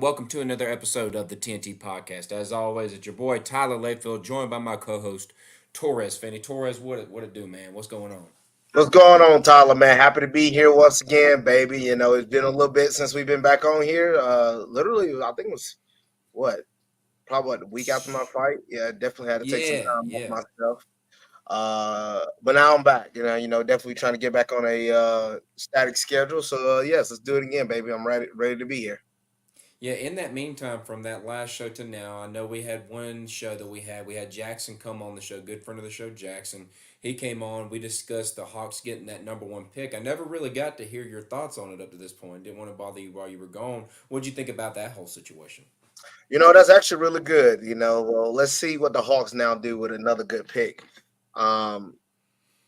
welcome to another episode of the T&T Podcast. As always, it's your boy Tyler Layfield, joined by my co-host Torres Finney. Torres, what it do, man? What's going on? What's going on, Tyler, man? Happy to be here once again, baby. It's been a little bit since we've been back on here. Literally, I think it was what, probably a week after my fight. Yeah, definitely had to take some Yeah, time off yeah, myself. But now I'm back. Definitely trying to get back on a static schedule. So yes, let's do it again, baby. I'm ready to be here. yeah. In that meantime, from that last show to now, I know we had one show that we had Jackson come on the show, good friend of the show, Jackson. He came on. We discussed the Hawks getting that number one pick. I never really got to hear your thoughts on it up to this point. Didn't want to bother you while you were gone. What'd you think about that whole situation? That's actually really good. Well, let's see what the Hawks now do with another good pick. Um,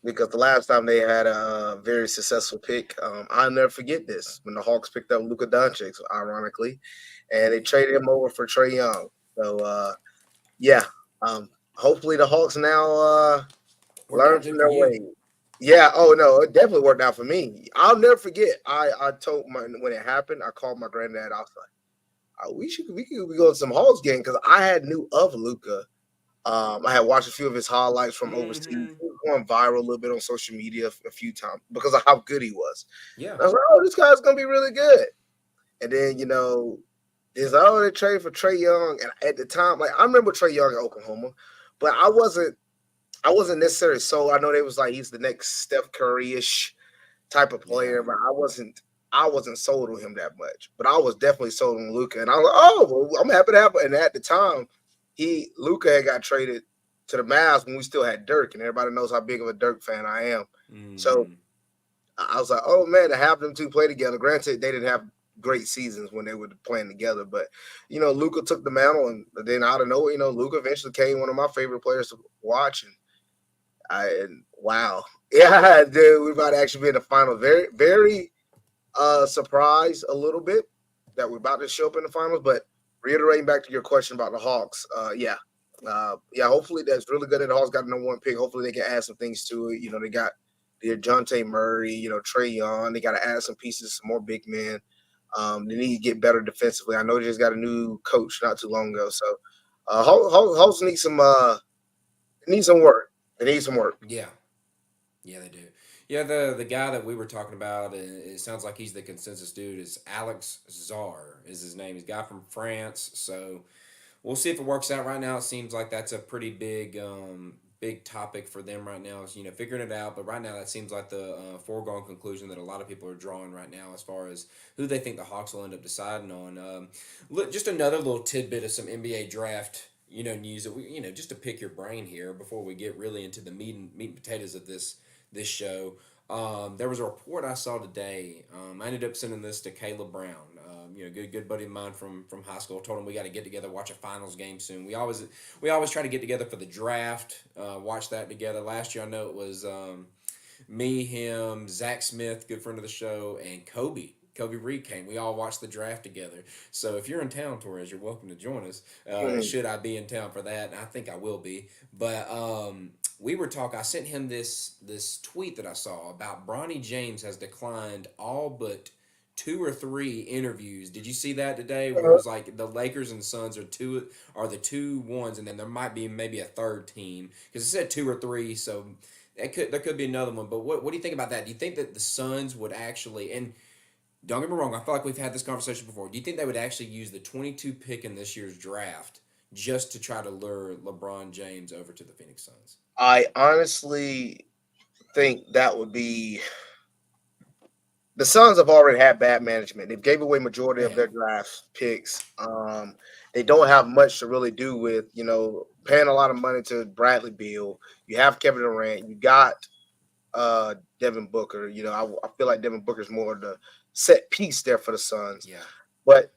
because the last time they had a very successful pick, I'll never forget this when the Hawks picked up Luka Doncic, ironically, and they traded him over for Trey Young. So yeah, hopefully the Hawks now Worked learn out from good for their you. ways. Yeah. Oh no, it definitely worked out for me. I'll never forget. I told my when it happened, I called my granddad. I was like, we could be going to some Hawks game because I had knew of Luka. I had watched a few of his highlights from overseas. He Mm-hmm. was going viral a little bit on social media a few times because of how good he was. Yeah. And I was like, oh, this guy's gonna be really good. And then there's they trade for Trey Young, and at the time, like I remember Trey Young in Oklahoma, but I wasn't necessarily sold. I know they was like he's the next Steph Curry ish type of Yeah. player, but I wasn't sold on him that much. But I was definitely sold on Luca, and I was like, oh, well, I'm happy to have. And at the time, Luca had got traded to the Mavs when we still had Dirk, and everybody knows how big of a Dirk fan I am. So Mm-hmm. I was like, oh man, to have them two play together. Granted, they didn't have great seasons when they were playing together, but Luca took the mantle, and then out of nowhere, Luca eventually became one of my favorite players to watch. And wow, yeah, dude, we might actually be in the final. Very, very surprised a little bit that we're about to show up in the finals. But reiterating back to your question about the Hawks, yeah, hopefully that's really good that the Hawks got the number one pick. Hopefully they can add some things to it. They got the Dejounte Murray, Trey Young. They got to add some pieces, some more big men. They need to get better defensively. I know they just got a new coach not too long ago, so Hawks need some work. They need some work. Yeah. Yeah, they do. Yeah, the guy that we were talking about, it sounds like he's the consensus dude. Is Alex Czar is his name. He's a guy from France. So we'll see if it works out. Right now, it seems like that's a pretty big topic for them right now. Is figuring it out. But right now, that seems like the foregone conclusion that a lot of people are drawing right now as far as who they think the Hawks will end up deciding on. Look, just another little tidbit of some NBA draft. News that we, just to pick your brain here before we get really into the meat and potatoes of this show. There was a report I saw today. I ended up sending this to Caleb Brown. Good buddy of mine from high school. Told him we got to get together, watch a finals game soon. We always try to get together for the draft, watch that together. Last year I know it was me, him, Zach Smith, good friend of the show, and Kobe. Kobe Reed came. We all watched the draft together. So if you're in town, Torres, you're welcome to join us. Mm. Should I be in town for that? And I think I will be. But we were talking. I sent him this tweet that I saw about Bronny James has declined all but two or three interviews. Did you see that today? Where it was like the Lakers and Suns are the two ones, and then there might be maybe a third team because it said two or three. So there could be another one. But what do you think about that? Do you think that the Suns would actually and don't get me wrong, I feel like we've had this conversation before. Do you think they would actually use the 22 pick in this year's draft just to try to lure LeBron James over to the Phoenix Suns? I honestly think that would be the Suns have already had bad management. They've gave away majority They of their have. draft picks. They don't have much to really do with, paying a lot of money to Bradley Beal. You have Kevin Durant. You got Devin Booker. I feel like Devin Booker's more the set piece there for the Suns. Yeah. But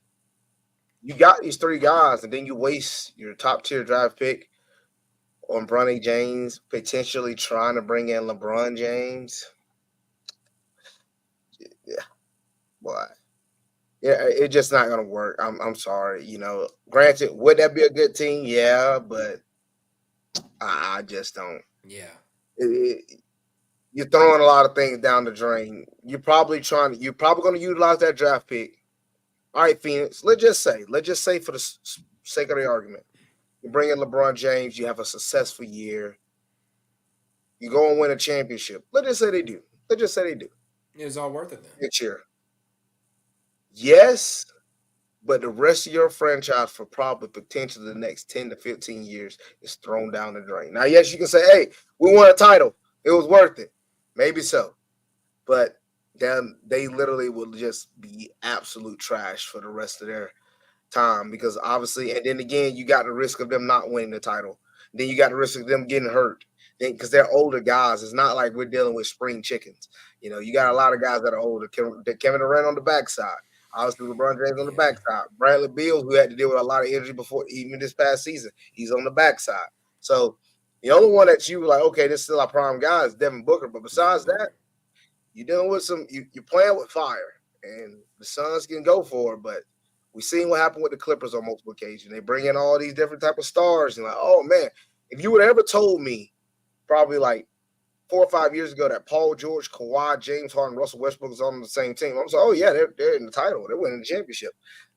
you got these three guys, and then you waste your top tier draft pick on Bronny James, potentially trying to bring in LeBron James. Yeah, boy. Yeah, it's just not gonna work. I'm sorry. Granted, would that be a good team? Yeah, but I just don't. Yeah. It, you're throwing a lot of things down the drain. You're probably going to utilize that draft pick All right, Phoenix. Let's just say for the sake of the argument, you bring in LeBron James, you have a successful year, you go and win a championship. Let's just say they do. Let's just say they do It was all worth it then. next year. Yes, but the rest of your franchise for probably potentially the next 10 to 15 years is thrown down the drain. Now, yes, you can say, hey, we won a title. It was worth it. Maybe so. But then they literally will just be absolute trash for the rest of their time because obviously, and then again, you got the risk of them not winning the title. Then you got the risk of them getting hurt. Then because they're older guys, it's not like we're dealing with spring chickens. You got a lot of Hmm. guys that are older. Kevin Durant on the backside. Obviously, LeBron James on the Yeah. backside. Bradley Beal, who had to deal with a lot of injury before even this past season, he's on the backside. So the only one that you were like, okay, this is still our prime guy is Devin Booker. But Devin besides that, Booker. you're dealing with you're playing with fire, and the Suns can go for it, but we seen what happened with the Clippers on multiple occasions. They bring in all these different type of stars, and like, oh man, if you would have ever told me probably like 4 or 5 years ago that Paul George, Kawhi, James Harden, Russell Westbrook is on the same team, I'm saying, oh yeah, they're in the title, they're winning the championship.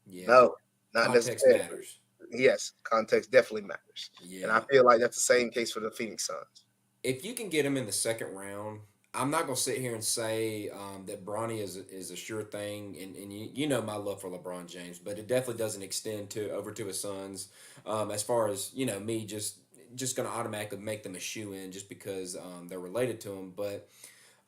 Yeah. No, not Context necessarily. matters. Yes, context definitely matters, and I Yeah. feel like that's the same case for the Phoenix Suns. If you can get him in the second round, I'm not gonna sit here and say that Bronny is a sure thing, and you know my love for LeBron James, but it definitely doesn't extend to over to his sons. As far as me just gonna automatically make them a shoe in just because they're related to him, but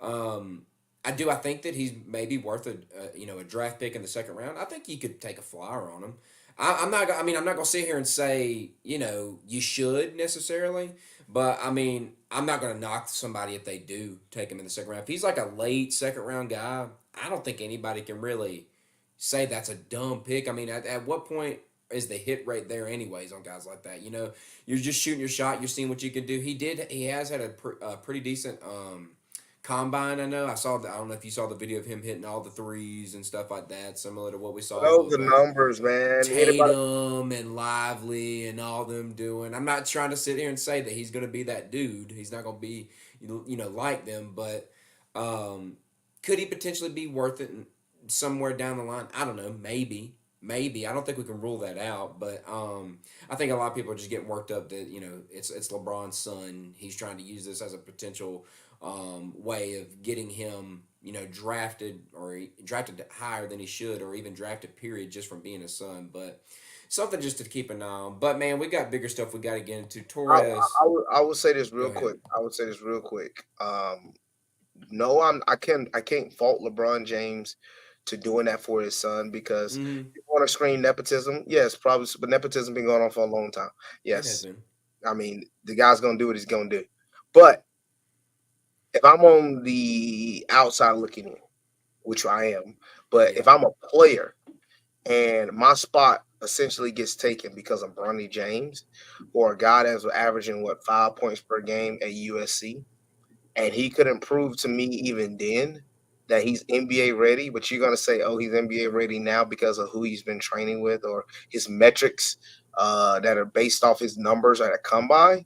um, I think that he's maybe worth a draft pick in the second round. I think you could take a flyer on him. I'm not. I mean, I'm not gonna sit here and say you should necessarily, but I mean, I'm not gonna knock somebody if they do take him in the second round. If he's like a late second round guy, I don't think anybody can really say that's a dumb pick. I mean, at what point is the hit rate there anyways on guys like that? You're just shooting your shot. You're seeing what you can do. He has had a pretty decent combine. I know. I don't know if you saw the video of him hitting all the threes and stuff like that, similar to what we saw Those with are numbers, man. Anybody Tatum and Lively and all them doing. I'm not trying to sit here and say that he's going to be that dude. He's not going to be like them, but um, could he potentially be worth it somewhere down the line? I don't know. Maybe. I don't think we can rule that out, but I think a lot of people are just getting worked up that it's LeBron's son. He's trying to use this as a potential way of getting him drafted or drafted higher than he should, or even drafted period just from being a son. But something just to keep an eye on. But man, we got bigger stuff we got to get into. I, Torres, I would say this go real ahead. quick. I would say this real quick. No, I can't fault LeBron James to doing that for his son because Mm-hmm. you want to scream nepotism. Yes, probably, but nepotism been going on for a long time. It has Yes, been. I mean the guy's gonna do what he's gonna do. But if I'm on the outside looking in, which I am, but Yeah. if I'm a player and my spot essentially gets taken because of Bronny James or a guy that's averaging 5 points per game at USC, and he couldn't prove to me even then that he's NBA ready. But you're gonna say, oh, he's NBA ready now because of who he's been training with or his metrics that are based off his numbers at a combine.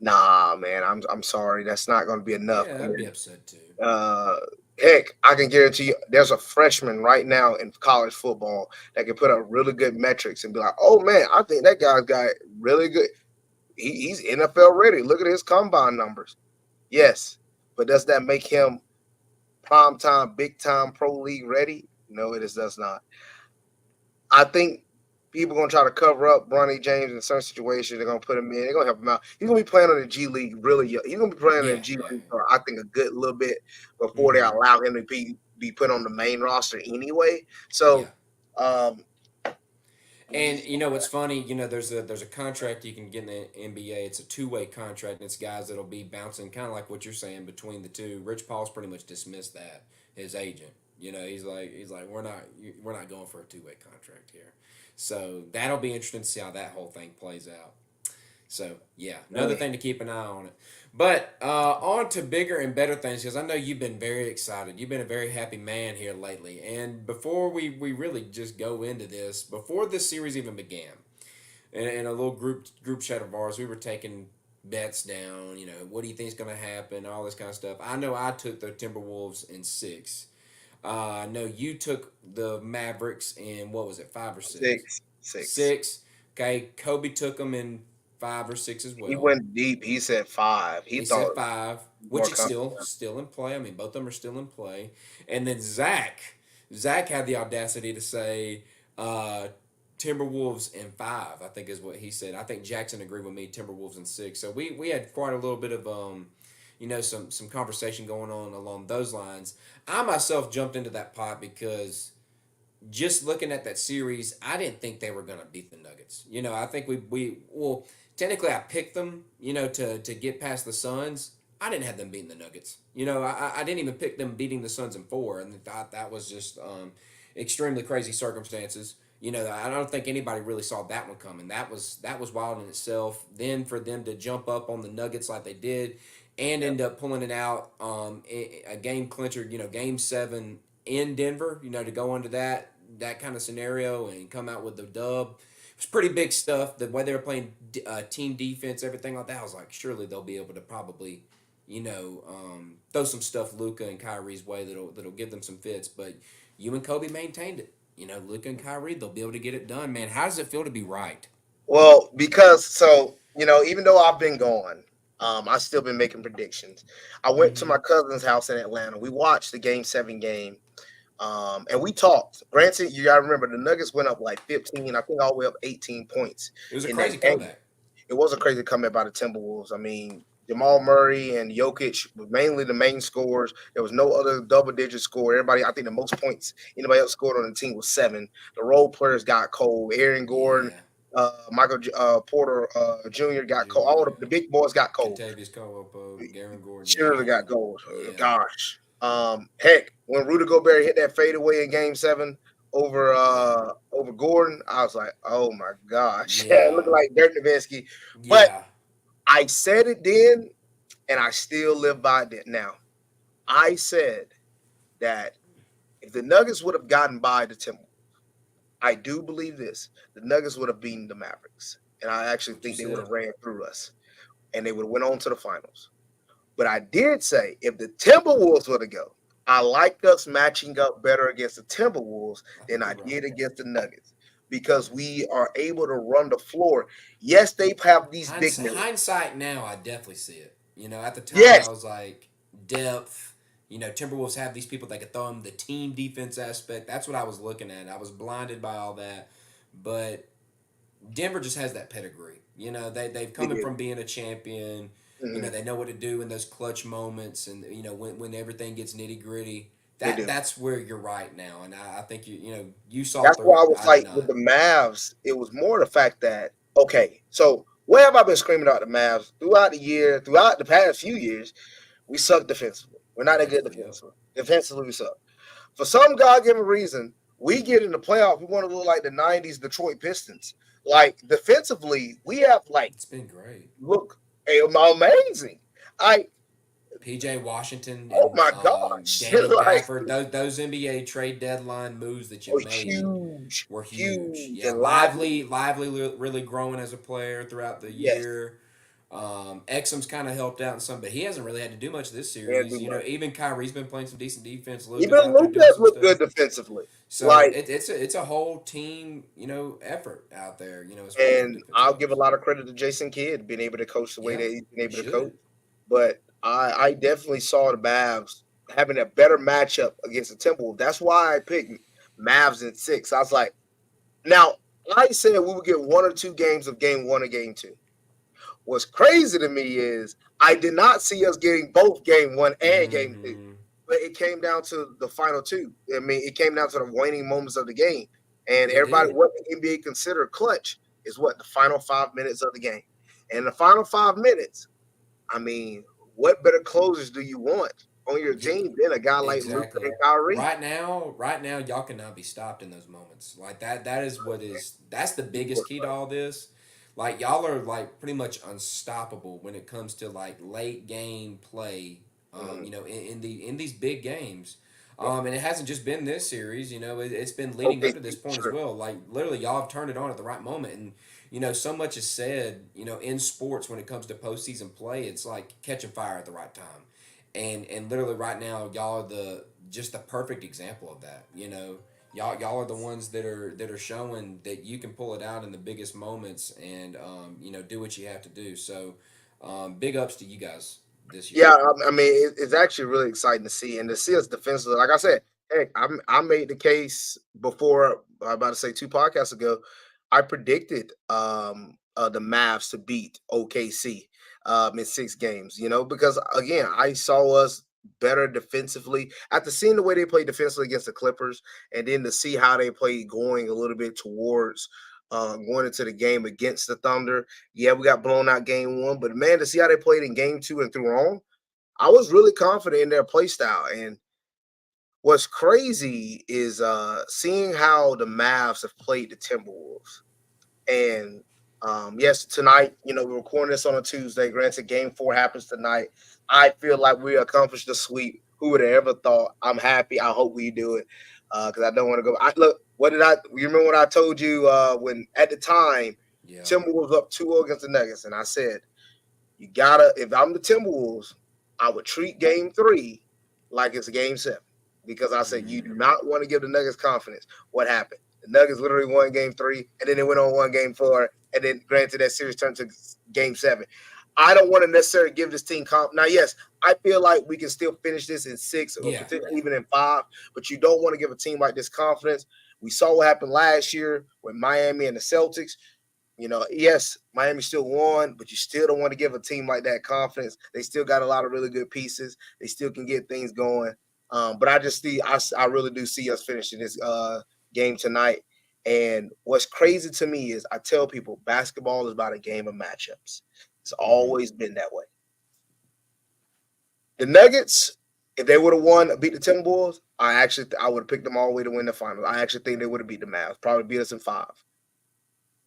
Nah, man, I'm sorry, that's not gonna be enough. Yeah, I'd be And upset too. uh, heck, I can guarantee you, there's a freshman right now in college football that can put up really good metrics and be like, oh man, I think that guy's got really good. He's NFL ready. Look at his combine numbers. Yes, but does that make him prime time, big time pro league ready? No, it does not. I think people gonna try to cover up Bronny James in certain situations. They're gonna put him in. They're gonna help him out. He's gonna be playing on the G League really young. He's gonna be playing in the Yeah, G yeah, League for I think a good little bit before they mm-hmm. allow him to be put on the main roster anyway. Yeah. So, um, And what's funny, there's a contract you can get in the NBA. It's a two-way contract, and it's guys that'll be bouncing, kind of like what you're saying, between the two. Rich Paul's pretty much dismissed that. His agent, he's like we're not going for a two-way contract here. So that'll be interesting to see how that whole thing plays out. So yeah, another man, thing to keep an eye on it. But on to bigger and better things, because I know you've been very excited. You've been a very happy man here lately. And before we really just go into this, before this series even began, in a little group chat of ours, we were taking bets down. What do you think's going to happen? All this kind of stuff. I know I took the Timberwolves in six. No, you took the Mavericks in what was it, 5 or 6? Six. 6. Okay, Kobe took them in 5 or 6 as He well. went deep. He said 5. He He said thought 5, which more is confident. still in play. I mean, both of them are still in play. And then Zach had the audacity to say uh, Timberwolves in 5. I think is what he said. I think Jackson agreed with me. Timberwolves in 6. So we had quite a little bit of some conversation going on along those lines. I myself jumped into that pot because just looking at that series, I didn't think they were going to beat the Nuggets. I think well, technically I picked them, to get past the Suns. I didn't have them beating the Nuggets. I didn't even pick them beating the Suns in 4, and thought that was just extremely crazy circumstances. I don't think anybody really saw that one coming. That was wild in itself. Then for them to jump up on the Nuggets like they did, and Yeah. end up pulling it out, a game clincher, Game 7 in Denver, to go into that kind of scenario and come out with the dub. It was pretty big stuff. The way they were playing team defense, everything like that, I was like, surely they'll be able to probably, throw some stuff Luka and Kyrie's way that'll give them some fits. But you and Kobe maintained it. Luka and Kyrie, they'll be able to get it done, man. How does it feel to be right? Well, because even though I've been gone, I still been making predictions. I went to Mm-hmm. my cousin's house in Atlanta. We watched the Game 7 game. And we talked. Granted, you gotta remember the Nuggets went up like 15, I think all the way up 18 points It was a in that crazy game. comeback. It was a crazy comeback by the Timberwolves. I mean, Jamal Murray and Jokic were mainly the main scorers. There was no other double digit score. Everybody, I think the most points anybody else scored on the team was 7. The role players got cold. Aaron Gordon, Yeah. Michael Porter Jr. got cold. Junior, All the yeah. big boys got cold. Contavious Caldwell Pope, Garen Gordon, yeah, Surely all of got them. gold. Yeah. Gosh. Heck, when Rudy Gobert hit that fadeaway in Game 7 Yeah. over Gordon, I was like, oh my gosh. It looked Yeah. like Dirk Nowitzki. But Yeah. I said it then, and I still live by it now. I said that if the Nuggets would have gotten by the Timberwolves, I do believe this. The Nuggets would have beaten the Mavericks. And I That's actually what you think they would said. have ran through us. And they would have went on to the finals. But I did say if the Timberwolves were to go, I like us matching up better against the Timberwolves I than think I you're right. did against the Nuggets because we are able to run the floor. Yes, they have these big men. Hindsight now, I definitely see it. At the time, I Yes, was like, depth. Timberwolves have these people that could throw them the team defense aspect. That's what I was looking at. I was blinded by all that. But Denver just has that pedigree. They've they come in do. from being a champion. Mhm. They know what to do in those clutch moments, and when everything gets nitty gritty. They That do. that's where you're right now, and I think you saw That's through why I it. was I did like with not. the Mavs, it was more the fact that okay, so what have I been screaming about the Mavs throughout the year, throughout the past few years? We suck defensively. We're not that good Defensively, yep. defensively. Defensively, we suck. For some God given reason, we get in the playoffs. We want to look like the '90s Detroit Pistons. Like defensively, we have like It's been great. look amazing. I PJ Washington oh and my gosh, Daniel like Gafford, those NBA trade deadline moves that you oh, made huge, were huge. huge Yeah, and lively. lively, really growing as a player throughout the Yes, year. Exum's kind of helped out in some, but he hasn't really had to do much this can't series. do much. Even Kyrie's been playing some decent defense. Even Luca's out there doing Lucas some looked stuff. good defensively. So Like it's a whole team, effort out there, as far as the and defense I'll give a goes. lot of credit to Jason Kidd being able to coach the way Yeah, that he's been you able to coach. should. But I definitely saw the Mavs having a better matchup against the Timberwolves. That's why I picked Mavs in 6. I was like, now I said we would get 1 or 2 games of Game 1 and Game 2. What's crazy to me is I did not see us getting both Game 1 and Game 2. Mm-hmm. But it came down to the final two. I mean, it came down to the waning moments of the game. And It everybody, did. what the NBA consider clutch is what the final 5 minutes of the game. And the final 5 minutes, I mean, what better closers do you want on your Yeah, team than a guy like Luka exactly. and Kyrie? Right now, y'all cannot be stopped in those moments. Like that. That's the biggest key to all this. Like y'all are like pretty much unstoppable when it comes to like late game play. Mm-hmm. In these big games. Yep. And it hasn't just been this series. It's been leading up Okay, to this point as sure. well. Like literally, y'all have turned it on at the right moment, and so much is said. In sports when it comes to postseason play, it's like catching fire at the right time, and literally right now, y'all are just the perfect example of that. Y'all are the ones that are showing that you can pull it out in the biggest moments and do what you have to do. So big ups to you guys this year. Yeah, I mean, it's actually really exciting to see, and to see us defensively. Like I said, hey, I made the case before. I'm about to say 2 podcasts ago. I predicted the Mavs to beat OKC in 6 games. Because again, I saw us better defensively after seeing the way they played defensively against the Clippers, and then to see how they played going a little bit towards going into the game against the Thunder. Yeah, we got blown out game 1, but man, to see how they played in game 2 and through on, I was really confident in their play style. And what's crazy is seeing how the Mavs have played the Timberwolves. And yes, tonight, we're recording this on a Tuesday. Granted, game 4 happens tonight. I feel like we accomplished the sweep. Who would have ever thought? I'm happy. I hope we do it because I don't want to go. Look, what did I? You remember what I told you when at the time Yeah. Timberwolves up 2-0 against the Nuggets, and I said you gotta. If I'm the Timberwolves, I would treat game 3 like it's a game 7 because I said you do Mm. not want to give the Nuggets confidence. What happened? The Nuggets literally won game 3, and then they went on one game 4, and then granted that series turned to game 7. I don't want to necessarily give this team comp. Now, yes, I feel like we can still finish this in 6 or Yeah. potentially even in 5, but you don't want to give a team like this confidence. We saw what happened last year with Miami and the Celtics. Yes, Miami still won, but you still don't want to give a team like that confidence. They still got a lot of really good pieces. They still can get things going. But I just see, I really do see us finishing this game tonight. And what's crazy to me is I tell people basketball is about a game of matchups. It's Mm-hmm. always been that way. The Nuggets, if they would have won, beat the Timberwolves, I would have picked them all the way to win the finals. I actually think they would have beat the Mavs, probably beat us in 5.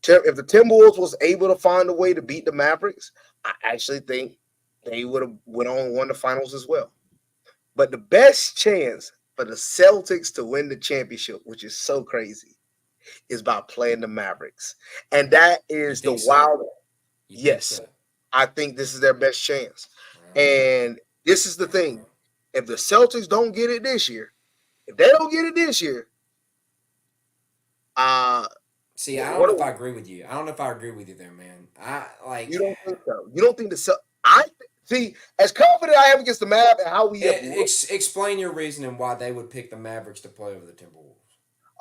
If the Timberwolves was able to find a way to beat the Mavericks, I actually think they would have went on and won the finals as well. But the best chance for the Celtics to win the championship, which is so crazy, is by playing the Mavericks. And that You is the think so? wild. You think Yes, so? I think this is their best chance. Uh, And this is the thing. If the Celtics don't get it this year, if they don't get it this year, uh, See, I don't what know are if I we? agree with you. I don't know if I agree with you there, man. I like. You don't think so? You don't think the I see as confident I am against the Mavs and how we have looked. Explain your reasoning why they would pick the Mavericks to play over the Timberwolves.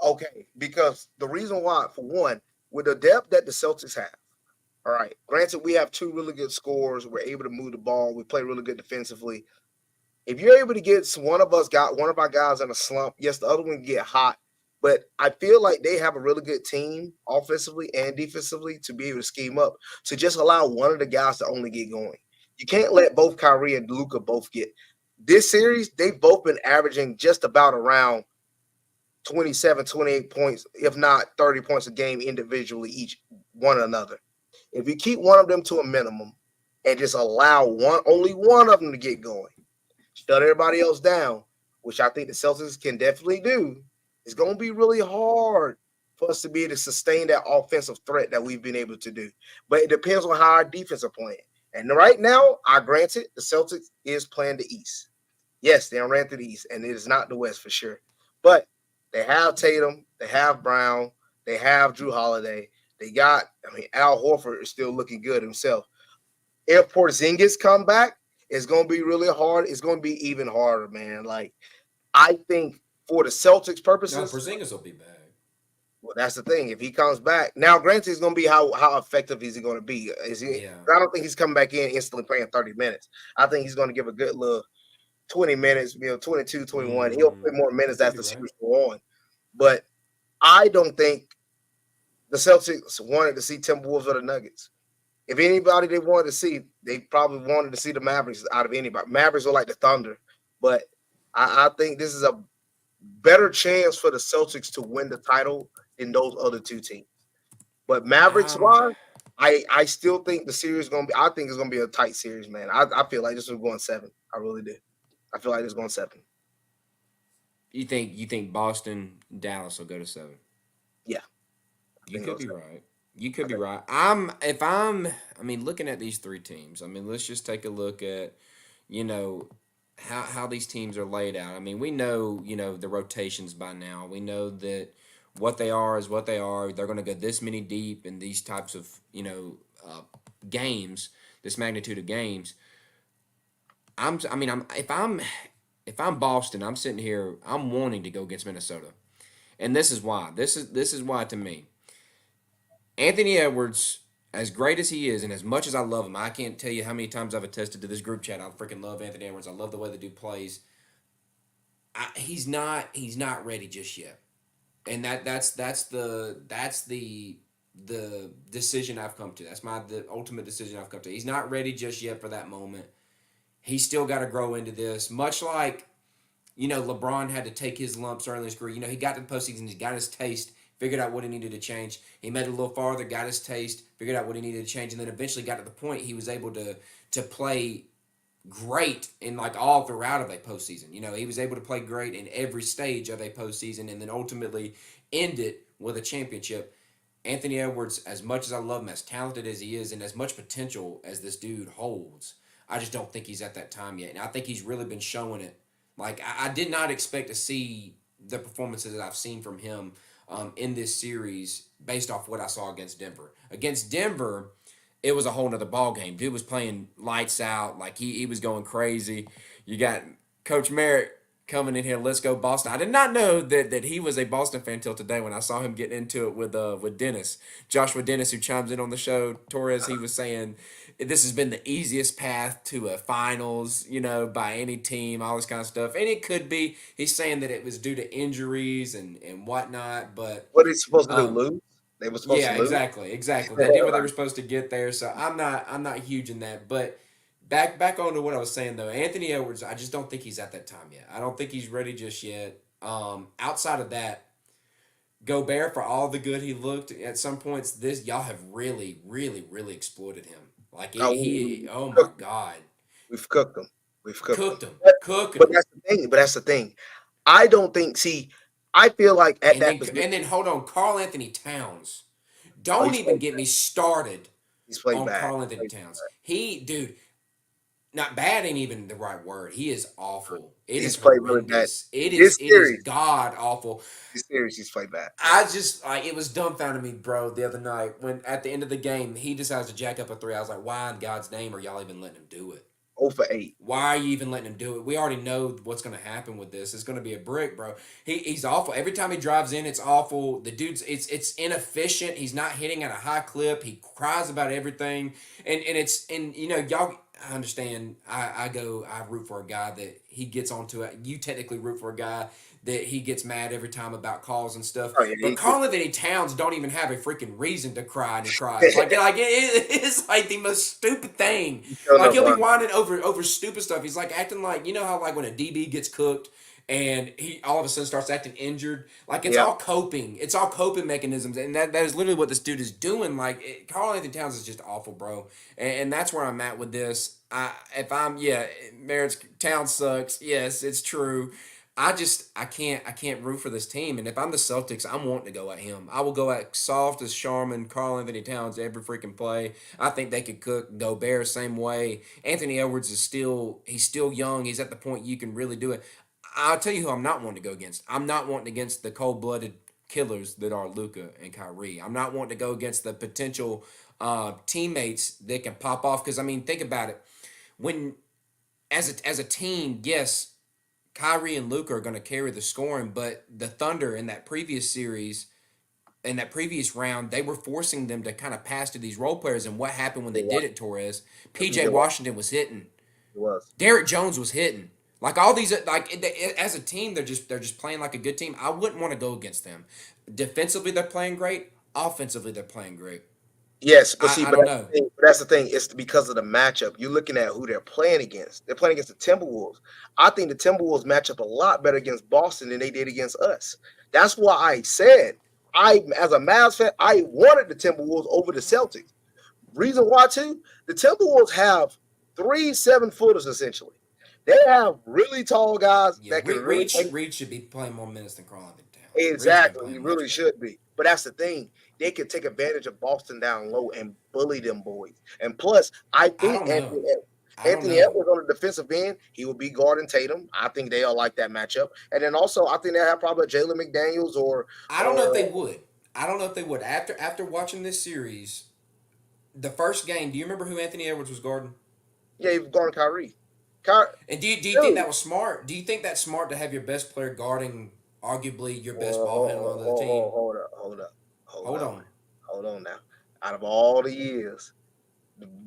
Okay, because the reason why, for one, with the depth that the Celtics have. All right, granted, we have 2 really good scorers. We're able to move the ball. We play really good defensively. If you're able to get one of our guys in a slump, yes, the other one can get hot. But I feel like they have a really good team offensively and defensively to be able to scheme up to just allow one of the guys to only get going. You can't let both Kyrie and Luka both get this series. They've both been averaging just about around 27, 28 points, if not 30 points a game individually, each one another. If you keep one of them to a minimum and just allow only one of them to get going, shut everybody else down, which I think the Celtics can definitely do, it's going to be really hard for us to be able to sustain that offensive threat that we've been able to do. But it depends on how our defense are playing. And right now, I grant it, the Celtics is playing the East. Yes, they're ran through the East, and it is not the West for sure. But they have Tatum, they have Brown, they have Drew Holiday. They got, Al Horford is still looking good himself. If Porzingis come back, it's gonna be really hard. It's gonna be even harder, man. Like I think for the Celtics No, purposes, Porzingis will be back. well, that's the thing. If he comes back, now granted, it's gonna be how effective is he gonna be? Is he? Yeah. I don't think he's coming back in instantly playing 30 minutes. I think he's gonna give a good little 20 minutes, 22, 21. He'll play more You minutes could as be the right. series go on. But I don't think the Celtics wanted to see Timberwolves or the Nuggets. If anybody they wanted to see, they probably wanted to see the Mavericks out of anybody. Mavericks are like the Thunder, but I think this is a better chance for the Celtics to win the title than those other 2 teams. But Mavericks Um, wise, I still think the series is gonna be. I think it's gonna be a tight series, man. I feel like this is going 7. I really do. I feel like it's going 7. you think Boston, Dallas will go to 7? Yeah, I You think could it's be going 7. right. You could I be think. right. I mean, looking at these 3 teams. I mean, let's just take a look at, you know, how these teams are laid out. I mean, we know, the rotations by now. We know that what they are is what they are. They're going to go this many deep in these types of, games, this magnitude of games. I mean, if I'm Boston, I'm sitting here, I'm wanting to go against Minnesota. And this is why. This is why to me. Anthony Edwards, as great as he is, and as much as I love him, I can't tell you how many times I've attested to this group chat. I freaking love Anthony Edwards. I love the way the dude plays. He's not ready just yet, and that's the decision I've come to. That's the ultimate decision I've come to. He's not ready just yet for that moment. He's still got to grow into this, much like LeBron had to take his lumps early in his career. He got to the postseason, he got his taste, figured out what he needed to change. He made it a little farther, got his taste, figured out what he needed to change, and then eventually got to the point he was able to play great in like all throughout of a postseason. He was able to play great in every stage of a postseason, and then ultimately end it with a championship. Anthony Edwards, as much as I love him, as talented as he is, and as much potential as this dude holds, I just don't think he's at that time yet. And I think he's really been showing it. Like, I did not expect to see the performances that I've seen from him in this series based off what I saw against Denver. Against Denver, it was a whole nother ball game. Dude was playing lights out, like he was going crazy. You got Coach Merritt coming in here. Let's go Boston. I did not know that he was a Boston fan till today when I saw him getting into it with Dennis, Joshua Dennis, who chimes in on the show. Torres, he was saying this has been the easiest path to a finals, by any team, all this kind of stuff. And it could be. He's saying that it was due to injuries and whatnot, but What are they supposed to do? um, Lose? They were supposed to yeah, lose. exactly. They did what they were supposed to get there. So I'm not huge in that. But back on to what I was saying though. Anthony Edwards, I just don't think he's at that time yet. I don't think he's ready just yet. Outside of that, Gobert, for all the good he looked at some points, this y'all have really, really, really exploited him. Like Oh, oh my God, we've cooked them. We've cooked them. cooked him, But, cooking but him. that's the thing. But that's the thing. I don't think. See, I feel like at And that then position, hold on, Carl Anthony Towns. oh, Don't even get me started he's played on bad. Carl Anthony Towns. Dude, not bad ain't even the right word. He is awful. It He's is played really bad. horrendous. It is This it is series, god awful. this series, he's played bad. I just like it was dumbfounded me, bro, the other night when at the end of the game he decides to jack up a three. I was like, why in God's name are y'all even letting him do it? 0 for 8. Why are you even letting him do it? We already know what's going to happen with this. It's going to be a brick, bro. He's awful. Every time he drives in, it's awful. The dude's it's inefficient. He's not hitting at a high clip. He cries about everything, and y'all. I understand. I root for a guy that he gets onto it. You technically root for a guy that he gets mad every time about calls and stuff. Oh yeah, But Carl Anthony Towns don't even have a freaking reason to cry, and he cries. It's like the most stupid thing. he's showing Like up he'll be run. whining over stupid stuff. He's like acting like how like when a DB gets cooked and he all of a sudden starts acting injured. Like it's Yeah, all coping. It's all coping mechanisms, and that is literally what this dude is doing. Like Carl Anthony Towns is just awful, bro. And that's where I'm at with this. If I'm Merritt's Towns sucks. Yes, it's true. I can't root for this team. And if I'm the Celtics, I'm wanting to go at him. I will go at soft as Sharman, Carl Anthony Towns every freaking play. I think they could cook Gobert same way. Anthony Edwards he's still young. He's at the point you can really do it. I'll tell you who I'm not wanting to go against. I'm not wanting against the cold blooded killers that are Luca and Kyrie. I'm not wanting to go against the potential teammates that can pop off. Because I mean, think about it. When as a team, yes, Kyrie and Luka are going to carry the scoring, but the Thunder in that previous series, in that previous round, they were forcing them to kind of pass to these role players. And what happened when they it was. did it, Torres? He PJ Washington was hitting. It was. Derek Jones was hitting. Like all these, as a team, they're just playing like a good team. I wouldn't want to go against them. Defensively, they're playing great. Offensively, they're playing great. Yes, but see, I don't know. that's the thing. It's because of the matchup. You're looking at who they're playing against. They're playing against the Timberwolves. I think the Timberwolves match up a lot better against Boston than they did against us. That's why I said as a Mavs fan, I wanted the Timberwolves over the Celtics. Reason why too, the Timberwolves have 3 7-footers essentially. They have really tall guys Yeah, that can really Reed should be playing more minutes than Carl Anthony Towns. Reed's been exactly. He playing really much better. should be. But that's the thing. They could take advantage of Boston down low and bully them boys. And plus, I I think don't know. I don't Anthony know. Edwards on the defensive end, he will be guarding Tatum. I think they'll like that matchup. And then also, I think they have probably Jalen McDaniels I don't know if or they would. I don't know if they would. After watching this series, the first game, do you remember who Anthony Edwards was guarding? yeah, he's guarding Kyrie. Ky- And do you think Dude, that was smart? Do you think that's smart to have your best player guarding arguably your best well, ball handler on the team? hold Hold up, on. hold on now. Out of all the years,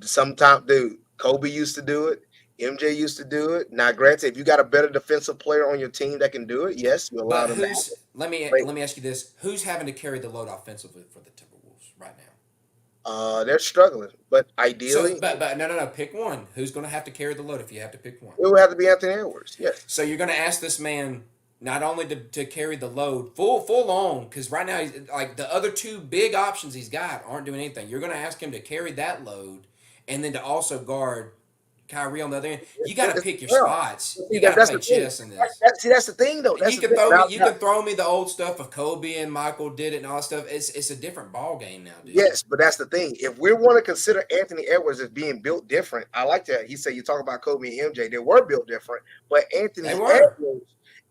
sometimes, dude, Kobe used to do it. MJ used to do it. Now, granted, if you got a better defensive player on your team that can do it, yes, you allow But them to have it. who's let me But let me ask you this: Who's having to carry the load offensively for the Timberwolves right now? they're struggling. But So, ideally, but no. Pick one. Who's going to have to carry the load if you have to pick one? it would have to be Anthony Edwards. Yes. So you're going to ask this man not only to carry the load full on because right now he's like the other two big options he's got aren't doing anything. You're going to ask him to carry that load and then to also guard Kyrie on the other end. You got to It's pick your playoffs. spots. See, You got to that's play the thing. chess in this. That's the thing, though. And That's you the can thing. throw me Now, you can throw me the old stuff of Kobe and Michael did it and all that stuff. It's a different ball game now, dude. yes, but that's the thing. If we want to consider Anthony Edwards as being built different, I like that. He said you talk about Kobe and MJ, they were built different, but They were.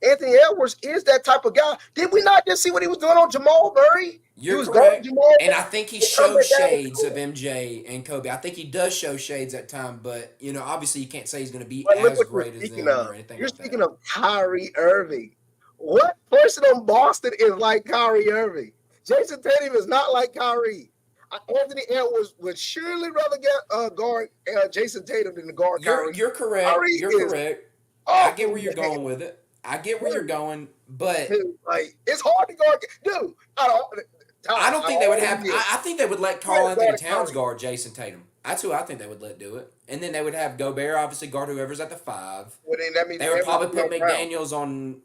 Anthony Edwards is that type of guy. Did we not just see what he was doing on Jamal Murray? He You're was guarding correct. Jamal And I think he Murray, come shows back down and shades of score. MJ and Kobe. I think he does show shades at time, but obviously you can't say he's going to be But look as what you're great as speaking them of. or anything You're like speaking that. of Kyrie Irving. What person on Boston is like Kyrie Irving? Jason Tatum is not like Kyrie. Anthony Edwards would surely rather get guard Jason Tatum than to guard You're Kyrie. you're correct. Kyrie You're is correct. I get awful where in you're the hand. going with it. I get where you're going, but Dude, like it's hard to guard. Dude, I don't out of think they would all have. the years, I think they would let who has Carl Anthony guarded Towns Kyrie? guard Jason Tatum. That's who I think they would let do it, and then they would have Gobert obviously guard whoever's at the five. Well, then that means They would Edwards probably would be put on Brown. McDaniel's on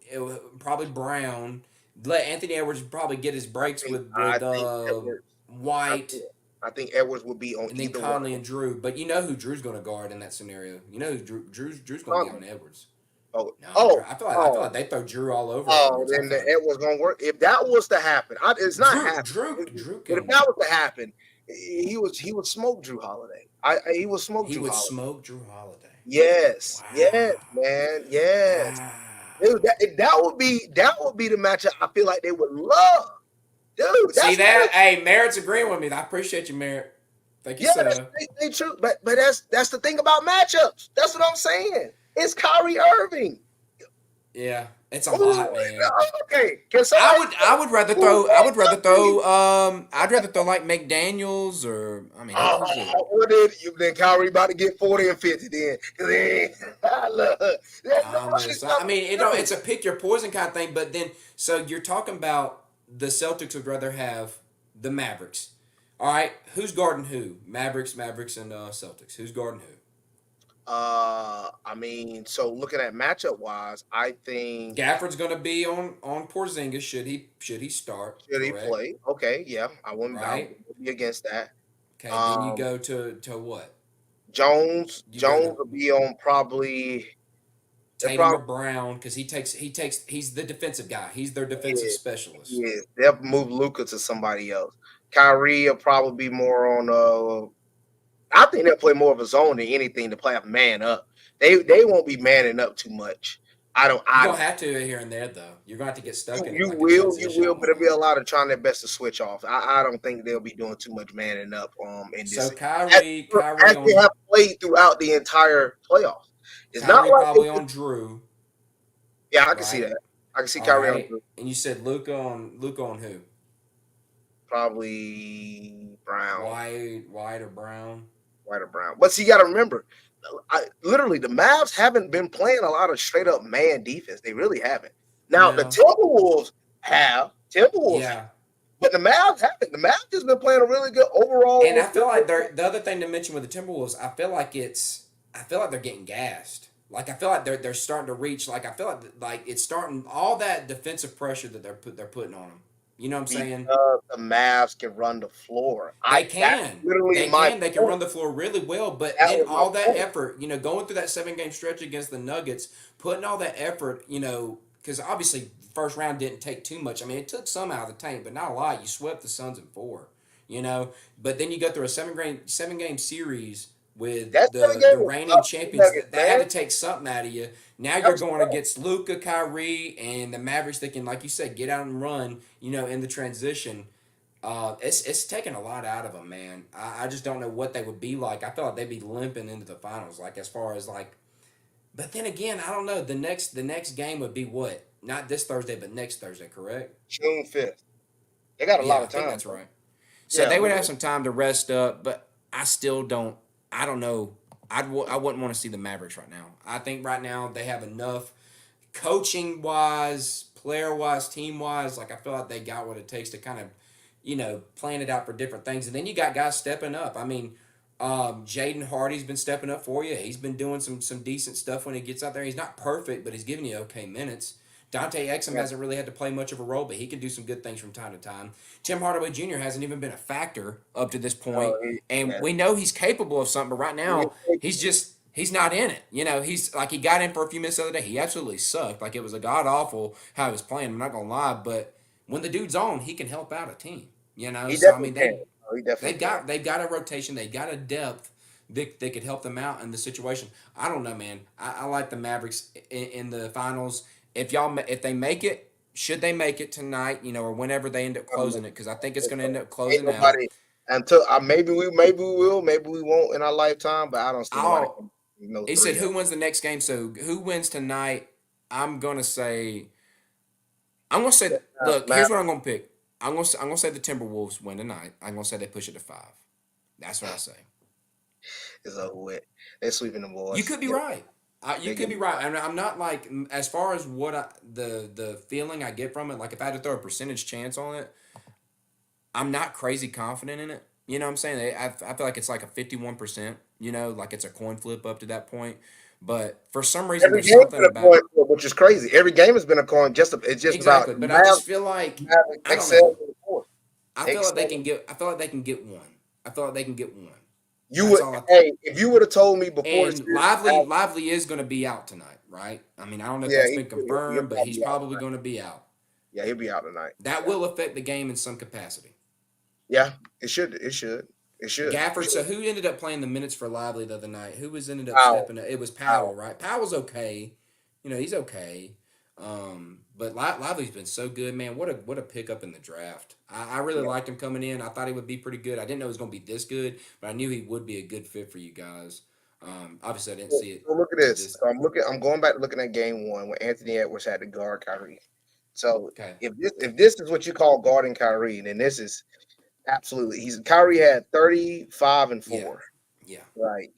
probably Brown. Let Anthony Edwards probably get his breaks I with think Edwards. I White think, I think Edwards would be on and then either one. Conley and Drew. But you know who Drew's going to guard in that scenario. You know who Drew's going to be Conley. on Edwards. Oh, No, oh, I feel oh, like they throw Drew all over oh, Edwards. I then feel the like Edwards gonna work. If that was to happen, it's not happening. Drew But if can that was to happen, he would smoke Drew Holiday. He would smoke he Drew would Holiday. smoke Drew Holiday. Yes, yes, Wow, man, yes. wow. Dude, that would be the matchup I feel like they would love. Dude, See that's that? Hey, Merritt's agreeing with me. I appreciate you, Merritt. Thank you, yeah, that's sir. they true. But that's the thing about matchups. That's what I'm saying. It's Kyrie Irving. Yeah, it's a Who's lot, man. okay? Can somebody I would rather who's throw I'd rather that? throw like McDaniels or I mean who's it? Well, then Kyrie about to get 40 and 50 then. 'Cause I love I mean it's a pick your poison kind of thing. But then so you're talking about the Celtics would rather have the Mavericks. All right, who's guarding who? Mavericks, and Celtics. Who's guarding who? I mean, so looking at matchup wise, I think Gafford's going to be on Porzingis. Should he start? should he Correct. play? Okay, yeah, I wouldn't Right. be against that. Okay. Then you Um, go to what? You go Jones to will be on probably. They Tatum or probably Brown because he's the defensive guy. He's their defensive yeah, specialist. yeah. They'll move Luca to somebody else. Kyrie will probably be more on. I think they'll play more of a zone than anything to play a man up. They won't be manning up too much. I don't. You're I gonna have to here and there though. You're gonna have to get stuck in it You like a will, transition. but it'll be a lot of trying their best to switch off. I don't think they'll be doing too much manning up in So this as, Kyrie as they on have played throughout the entire playoffs. It's not Kyrie like probably on Drew, yeah, I can see right? that. I can see All Kyrie on right. And you said Luca on who? probably Brown, White or Brown? White or Brown. But see, you got to remember, literally the Mavs haven't been playing a lot of straight up man defense. They really haven't. Now the No. Timberwolves have, Yeah. but the Mavs haven't. The Mavs just been playing a really good overall. And I feel like the other thing to mention with the Timberwolves, I feel like they're getting gassed. Like I feel like they're starting to reach. Like I feel like it's starting all that defensive pressure that they're putting on them. You know what I'm saying? The Mavs can run the floor. They can. Literally They can run the floor really well, but then all that effort, going through that 7-game stretch against the Nuggets, putting all that effort, because obviously first round didn't take too much. I mean, it took some out of the tank, but not a lot. You swept the Suns in 4, But then you go through a seven game series with That seven game the was reigning tough for the champions. Nuggets, They had man. to take something out of you. Now That you're was going tough. against Luka, Kyrie, and the Mavericks that can, like you said, get out and run. In the transition. It's taken a lot out of them, man. I just don't know what they would be like. I feel like they'd be limping into the finals, like as far as like. But then again, I don't know. The next game would be what? Not this Thursday, but next Thursday, correct? June 5th. They got a lot Yeah, I of think time, that's bro. right. So Yeah, they we would do. have some time to rest up, but I still don't. I don't know. I wouldn't want to see the Mavericks right now. I think right now they have enough coaching wise, player wise, team wise. Like I feel like they got what it takes to kind of, plan it out for different things. And then you got guys stepping up. I mean, Jaden Hardy's been stepping up for you. He's been doing some decent stuff when he gets out there. He's not perfect, but he's giving you okay minutes. Dante Exum Yeah. hasn't really had to play much of a role, but he can do some good things from time to time. Tim Hardaway Jr. hasn't even been a factor up to this point, and Yeah. we know he's capable of something. But right now, he's not in it. He's like he got in for a few minutes the other day. He absolutely sucked. Like it was a god awful how he was playing. I'm not gonna lie, but when the dude's on, he can help out a team. He So I mean definitely can. they Oh, he definitely they've can. got a rotation. They got a depth that could help them out in the situation. I don't know, man. I like the Mavericks in the finals. If they make it, should they make it tonight, or whenever they end up closing it, because I think it's going to end up Ain't closing out. nobody until maybe we will, maybe we won't in our lifetime, but I don't see nobody I'll. no He said, three "Who up. wins the next game?" So who wins tonight? I'm gonna say. I'm gonna say. Look, here's what I'm gonna pick. I'm gonna say the Timberwolves win tonight. I'm gonna say they push it to 5. That's what I say. Is over with. They're sweeping the You boys. could be Yeah, right. You they could get be right. I'm not like as far as what the feeling I get from it. Like if I had to throw a percentage chance on it, I'm not crazy confident in it. You know what I'm saying? I feel like it's like a 51%. Like it's a coin flip up to that point. But for some reason, every there's game's something been a coin about flip, which is crazy. Every game has been a coin. It's just about exactly. But I just feel like I don't excel know. in the fourth. I feel like they Excel. can get. I feel like they can get one. I feel like they can get one. You That's would, all. hey, if you would have told me before the And series, Lively is going to be out tonight, right? I mean, I don't know if yeah, that's been he'll confirmed, but probably he's be out probably tonight. going to be out. Yeah, he'll be out tonight. That Yeah, will affect the game in some capacity. yeah, it should, it should, it should, it Gafford. should. So who ended up playing the minutes for Lively the other night? Who was ended up Wow, stepping up? It was wow. Powell, right? Powell's okay. He's okay. But Lively's been so good, man. What a pickup in the draft. I really Yeah. liked him coming in. I thought he would be pretty good. I didn't know he was going to be this good, but I knew he would be a good fit for you guys. Obviously, I didn't So, see it so look at to this. this. So I'm going back to looking at game one when Anthony Edwards had to guard Kyrie. So Okay. if this is what you call guarding Kyrie, then this is absolutely Kyrie had 35 and Yeah. 4. Yeah. Like,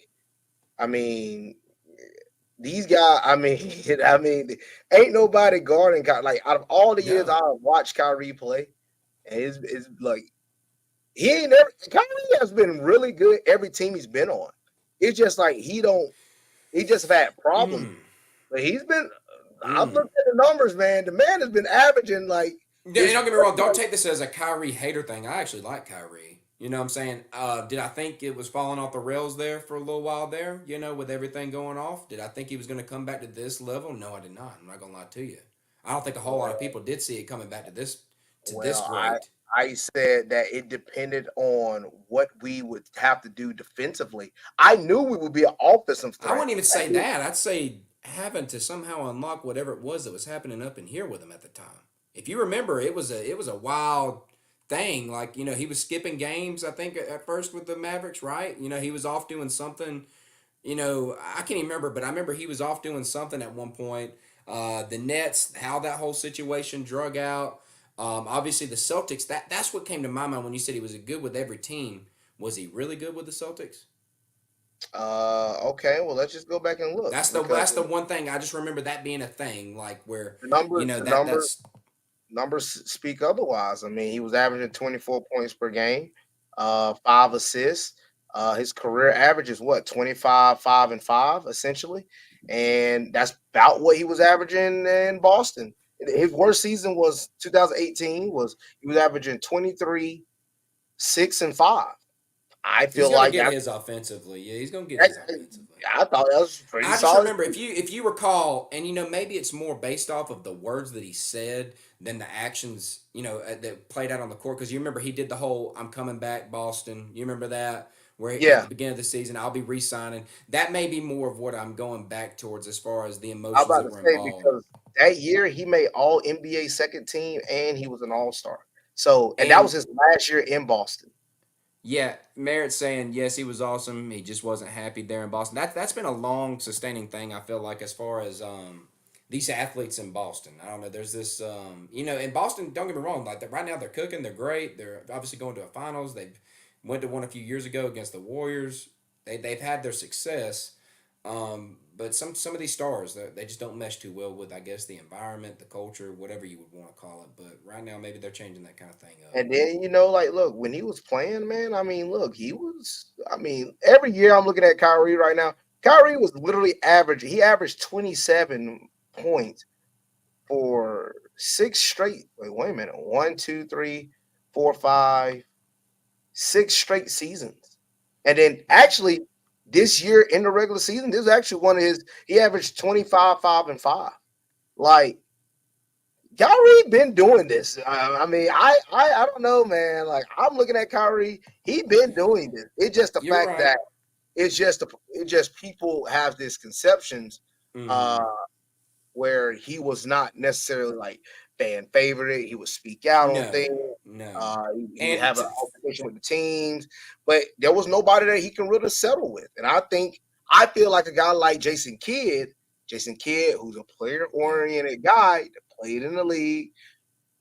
I mean, these guys, I mean, I mean, ain't nobody guarding Kyrie. Like out of all the years No. I've watched Kyrie play, and it's like he ain't never Kyrie has been really good every team he's been on. It's just like he just had problems. Mm. But he's been I've Mm. looked at the numbers, man. The man has been averaging like Yeah, his don't get me wrong. Don't take this as a Kyrie hater thing. I actually like Kyrie. You know what I'm saying? Did I think it was falling off the rails there for a little while there, with everything going off? Did I think he was going to come back to this level? No, I did not. I'm not going to lie to you. I don't think a whole lot of well, people did see it coming back to this well, I great. I said that it depended on what we would have to do defensively. I knew we would be an offensive I threat. wouldn't even say that. I'd say having to somehow unlock whatever it was that was happening up in here with him at the time. If you remember, it was a wild thing. Like he was skipping games. I think at first with the Mavericks, right? He was off doing something. I can't even remember, but I remember he was off doing something at one point. The Nets, how that whole situation drug out. Obviously, the Celtics. That's what came to my mind when you said he was good with every team. Was he really good with the Celtics? Okay, well, let's just go back and look because That's the one thing I just remember that being a thing, like where the numbers, the numbers, that's numbers speak otherwise. I mean, he was averaging 24 points per game, 5 assists. His career average is what 25, 5 and 5, essentially, and that's about what he was averaging in Boston. His worst season was 2018. Was he was averaging 23, 6 and 5. I he's feel gonna like get his offensively. Yeah, he's gonna get that his offensively. I thought that was pretty I just solid. remember if you recall, and maybe it's more based off of the words that he said than the actions that played out on the court. Because you remember he did the whole "I'm coming back, Boston." You remember that where at Yeah, the beginning of the season I'll be re-signing. That may be more of what I'm going back towards as far as the I'm emotions about that to were say involved. because that year he made All NBA second team and he was an All Star. So, and that was And his last year in Boston. yeah, Merritt saying yes, he was awesome. He just wasn't happy there in Boston. That's been a long sustaining thing. I feel like as far as these athletes in Boston. I don't know. There's this in Boston. Don't get me wrong. Like right now, they're cooking. They're great. They're obviously going to a finals. They went to one a few years ago against the Warriors. They've had their success. But some of these stars they just don't mesh too well with, I guess, the environment, the culture, whatever you would want to call it. But right now maybe they're changing that kind of thing up. And then, like, look, when he was playing, man, I mean, look, every year I'm looking at Kyrie right now. Kyrie was literally average. He averaged 27 points for six straight. Wait a minute. One, two, three, four, five, 6 straight seasons. And then actually this year in the regular season, this is actually one of his, he averaged 25, 5, and 5. Like, Kyrie been doing this. I mean, I don't know, man. Like, I'm looking at Kyrie. He been doing this. It's just the You're fact right. that it just people have these conceptions uh Mm-hmm. where he was not necessarily like fan favorite. He would speak out on No, things. no. He would And have an altercation with the teams, but there was nobody that he can really settle with. And I feel like a guy like Jason Kidd, who's a player yeah, oriented guy that played in the league,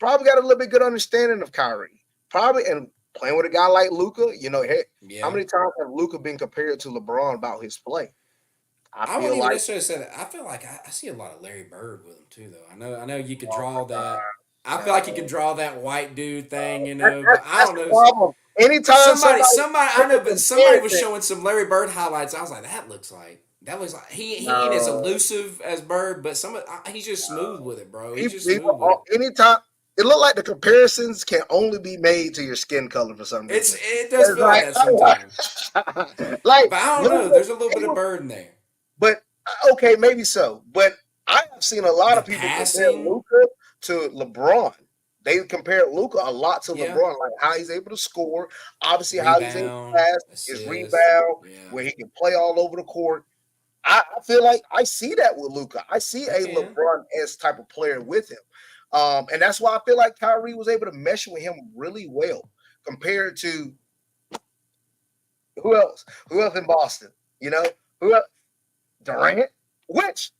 probably got a little bit good understanding of Kyrie. Probably and playing with a guy like Luca, hey, how yeah. many times have Luca been compared to LeBron about his play? I I wouldn't feel even like necessarily say that. I feel like I see a lot of Larry Bird with him too, though. I know you could draw that. I feel like you could uh, draw that white dude thing, but I that's don't the know. problem. Anytime Somebody, I make know, a but somebody was comparison, showing some Larry Bird highlights. I was like, that looks like he ain't as no, elusive as Bird, but he's just smooth with it, bro. He's just smooth people, with it. anytime it look like the comparisons can only be made to your skin color for some reason. It does It's feel like like, that sometimes, like but I don't know. Luka, There's a little bit of Bird in there. but okay, maybe so. But I have seen a lot The of people compare passing, Luca to LeBron. They compare Luca a lot to yeah, LeBron, like how he's able to score, obviously how he's able to rebound, pass, his assist, rebound, yeah, where he can play all over the court. I feel like I see that with Luca. I see you a can. LeBron-esque type of player with him. And that's why I feel like Kyrie was able to mesh with him really well compared to who else? Who else in Boston? You know, who else? Durant? Which?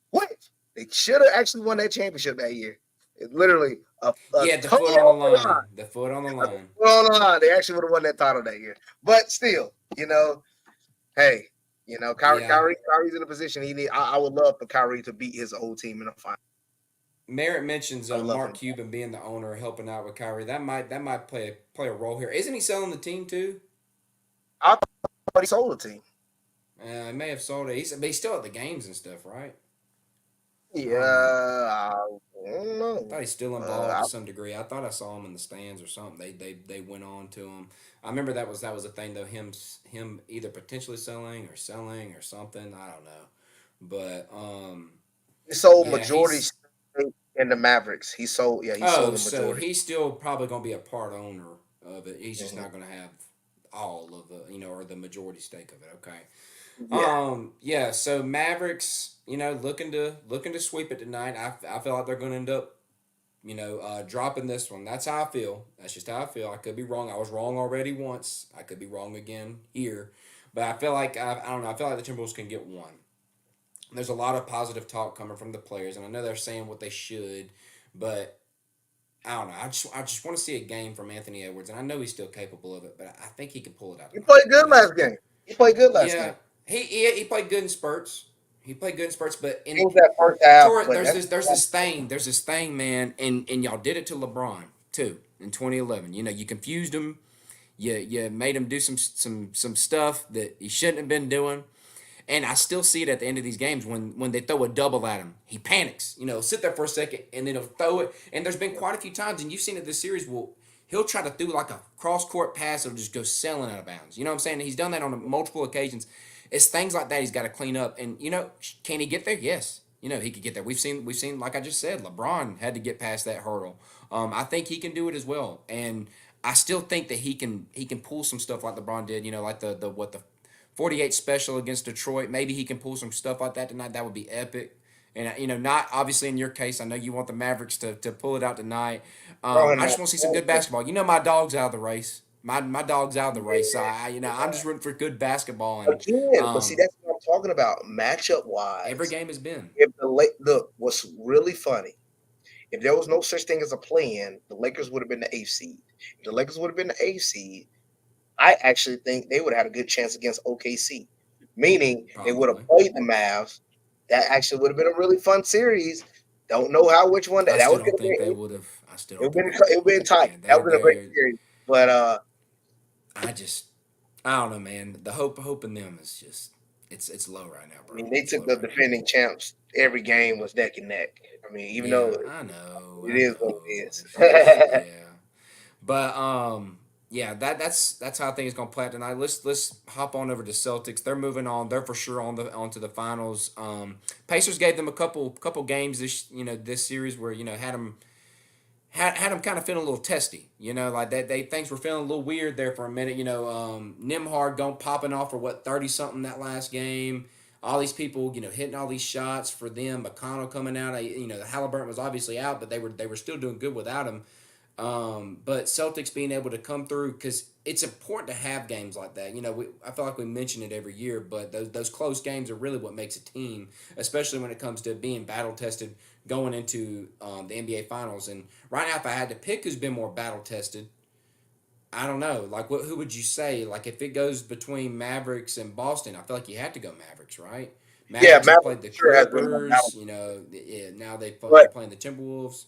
They should have actually won that championship that year. It's literally a Yeah, the toe foot on the on the line. line. The foot on the A line. toe on the line. They actually would have won that title that year. But still, hey, Yeah. Kyrie's in a position he need. I would love for Kyrie to beat his old team in the final. Merritt mentions I would love for Mark him. Cuban being the owner, helping out with Kyrie. That might play a role here. Isn't he selling the team too? I thought he sold the team. He may have sold it. But he's still at the games and stuff, right? I Yeah, don't know. I don't I know. thought he's still involved Uh, to some degree. I thought I saw him in the stands or something. They went on to him. I remember that was a thing though. Him either potentially selling or something. I don't know. But he sold yeah, majority he's stake in the Mavericks. He sold oh, the so majority. he's still probably going to be a part owner of it. He's just Mhm. not going to have all of the or the majority stake of it. Okay. Yeah, Yeah. So Mavericks, looking to sweep it tonight. I feel like they're going to end up, dropping this one. That's how I feel. That's just how I feel. I could be wrong. I was wrong already once. I could be wrong again here, but I feel like I don't know. I feel like the Timberwolves can get one. There's a lot of positive talk coming from the players, and I know they're saying what they should, but I don't know. I just want to see a game from Anthony Edwards, and I know he's still capable of it, but I think he can pull it out he tonight. played good last game. He played good last Yeah, game. he played good in spurts. He played good in spurts, but It in was that first half, Tor, but there's this thing, man, and y'all did it to LeBron too in 2011. You confused him. You made him do some stuff that he shouldn't have been doing. And I still see it at the end of these games when they throw a double at him. He panics, sit there for a second, and then he'll throw it. And there's been quite a few times, and you've seen it this series, he'll try to do like a cross court pass, it'll just go sailing out of bounds. You know what I'm saying? He's done that on multiple occasions. It's things like that he's got to clean up. And can he get there? Yes. He could get there. We've seen like I just said, LeBron had to get past that hurdle. I think he can do it as well. And I still think that he can pull some stuff like LeBron did. Like the 48 special against Detroit. Maybe he can pull some stuff like that tonight. That would be epic. And not obviously in your case. I know you want the Mavericks to pull it out tonight. Bro, I just want to see some good basketball. My dog's out of the race. My dog's out of the race. So I'm just rooting for good basketball. And again, but see, that's what I'm talking about. Matchup every wise, game has been. if the look, what's really funny, if there was no such thing as a play-in, the Lakers would have been the eighth seed. If the Lakers would have been the eighth seed, I actually think they would have had a good chance against OKC, meaning they would have Probably. played the Mavs. That actually would have been a really fun series. Don't know how which one I that still would don't have think been. they would have. I still It don't would think been they would it have would been pulled it, tight. man. That would have been a great They're series. But I just I don't know, man. The hope in them is just it's low right now, I bro. mean, they It's took low the right now. defending champs. Every game was neck and neck. I mean, even though Yeah, it I know, is what it is. It's just yeah. But yeah, that's how I think it's gonna play out tonight. Let's hop on over to Celtics. They're moving on. They're for sure onto the finals. Pacers gave them a couple games this series where had them kind of feeling a little testy. Like they things were feeling a little weird there for a minute. Nimhard going popping off for what 30 something that last game. All these people, hitting all these shots for them. McConnell coming out. Halliburton was obviously out, but they were still doing good without him. But Celtics being able to come through because it's important to have games like that. I feel like we mention it every year, but those close games are really what makes a team, especially when it comes to being battle tested going into the NBA Finals. And right now, if I had to pick who's been more battle tested, I don't know. Like, who would you say? Like, if it goes between Mavericks and Boston, I feel like you have to go Mavericks, right? Yeah, Mavericks have Maverick played the sure has been more Clippers. balanced. Yeah, now they're But playing the Timberwolves,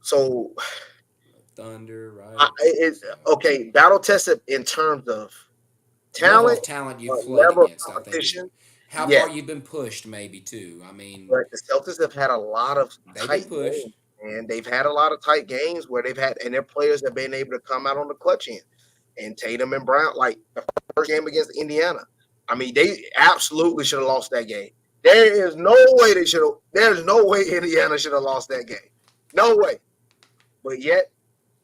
so Thunder, right? it's So okay. Battle tested in terms of level talent, of talent you've played level of against, I think, is competition. how Yes, far you've been pushed, maybe too. I mean, but the Celtics have had a lot of they've been tight games, pushed. and they've had a lot of tight games where they've had, and their players have been able to come out on the clutch end. And Tatum and Brown, like the first game against Indiana, I mean, they absolutely should have lost that game. There is no way they should have. There's no way Indiana should have lost that game. No way. But yet,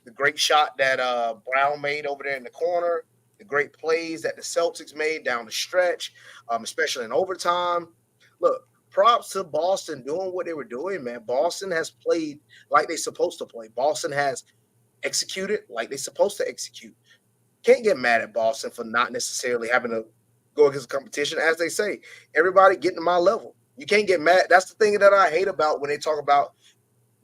the great shot that Brown made over there in the corner, the great plays that the Celtics made down the stretch, especially in overtime. Look, props to Boston doing what they were doing, man. Boston has played like they're supposed to play. Boston has executed like they're supposed to execute. Can't get mad at Boston for not necessarily having to go against the competition. As they say, everybody getting to my level. You can't get mad. That's the thing that I hate about when they talk about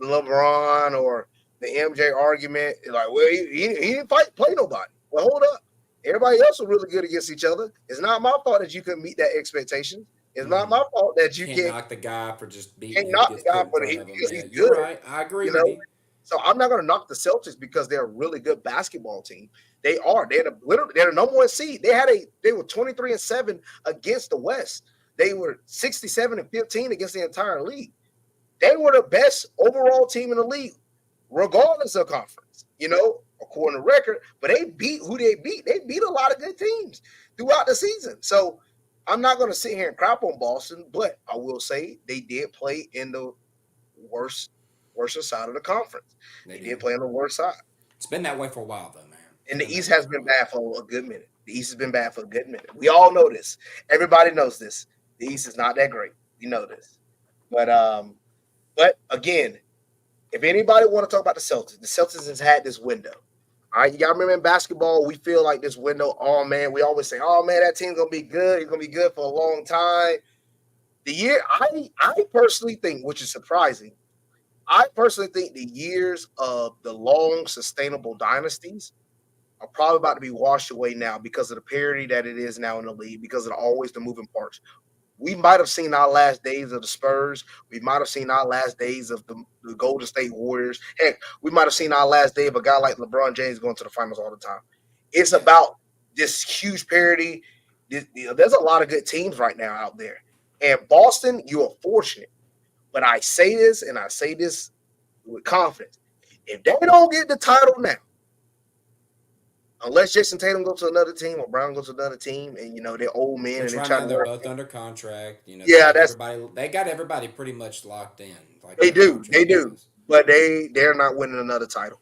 LeBron or the MJ argument. Like, well, he didn't play nobody. Well, hold up. Everybody else was really good against each other. It's not my fault that you couldn't meet that expectation. It's not Mm-hmm. my fault that you Can't knock the guy for just beating can't who knock the gets guy put in for front of him. because Yeah, he's you're good. right. I agree You with know, you. so I'm not going to knock the Celtics because they're a really good basketball team. They are. They're the number one seed. They were 23-7 against the West. They were 67-15 against the entire league. They were the best overall team in the league, regardless of conference. According to record. But they beat who they beat. They beat a lot of good teams throughout the season. So I'm not going to sit here and crap on Boston, but I will say they did play in the worst side of the conference. They They did did. play on the worst side. It's been that way for a while, though, man. It's And the been that East way has for a been while. bad for a good minute. The East has been bad for a good minute. We all know this. Everybody knows this. The East is not that great. We know this. But again, if anybody want to talk about the Celtics has had this window. All right, you gotta remember in basketball, we feel like this window. Oh man, we always say, "Oh man, that team's gonna be good. It's gonna be good for a long time." I personally think, which is surprising, I personally think the years of the long sustainable dynasties are probably about to be washed away now because of the parity that it is now in the league, because of always the moving parts. We might have seen our last days of the Spurs. We might have seen our last days of the Golden State Warriors. Heck, we might have seen our last day of a guy like LeBron James going to the finals all the time. It's Yeah. about this huge parity. There's a lot of good teams right now out there. And Boston, you are fortunate. But I say this, and I say this with confidence. If they don't get the title now, unless Jason Tatum goes to another team or Brown goes to another team, and they're old men and Which they're right trying now to they're work. both under contract. They Yeah, got that's everybody. They got everybody pretty much locked in, like they their do, they contract do. wise. But they're not winning another title.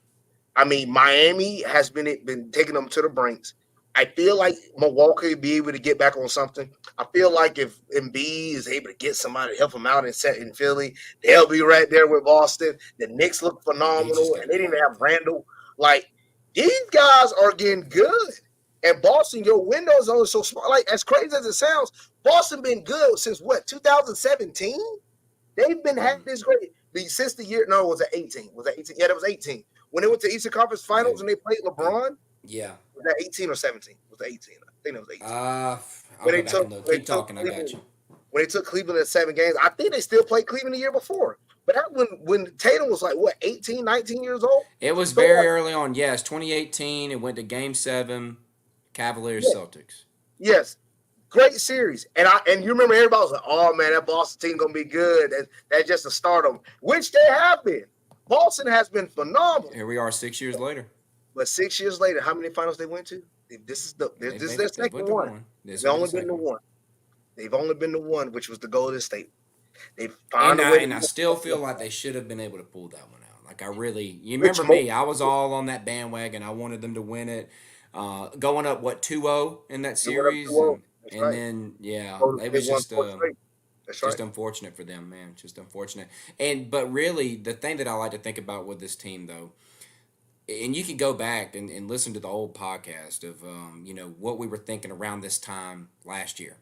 I mean, Miami has been taking them to the brinks. I feel like Milwaukee will be able to get back on something. I feel like if Embiid is able to get somebody to help him out and set in Philly, they'll be right there with Boston. The Knicks look He just phenomenal, got and to they play didn't with have it. Randall. Like these guys are getting good. And Boston, your windows are so small. Like as crazy as it sounds, Boston been good since what 2017. They've been having Mm. this great since the year. No, it was at 18. Was that 18? Yeah, that was 18. When they went to Eastern Conference Yeah. Finals and they played LeBron, Yeah. was that 18 or 17? Was that 18? I think it was 18. Uh, I'll When go they back took and look. when they Keep took talking. I got Cleveland you. when they took Cleveland at 7 games, I think they still played Cleveland the year before. But that when Tatum was like what 18, 19 years old. It was So very like, early on. Yes, 2018. It went to Game 7, Cavaliers yeah, Celtics. yes. Great series. And you remember everybody was like, oh man, that Boston team gonna be good. That's just a stardom, which they have been. Boston has been phenomenal. Here we are 6 years later. But 6 years later, how many finals they went to? They, This is they, their they second went to one. one. This They've will be the only been to second one. one. They've only been to one, which was the Golden State. They And found a I way to and I do still it. feel like they should have been able to pull that one out. Like I really, you Which remember me? I was all on that bandwagon. I wanted them to win it. Going up what 2-0 in that they went up series, 2-0. That's and right. then yeah, Golden it State was won four straight. That's right. just unfortunate for them, man. Just unfortunate. And but really, the thing that I like to think about with this team though, and you can go back and listen to the old podcast of what we were thinking around this time last year.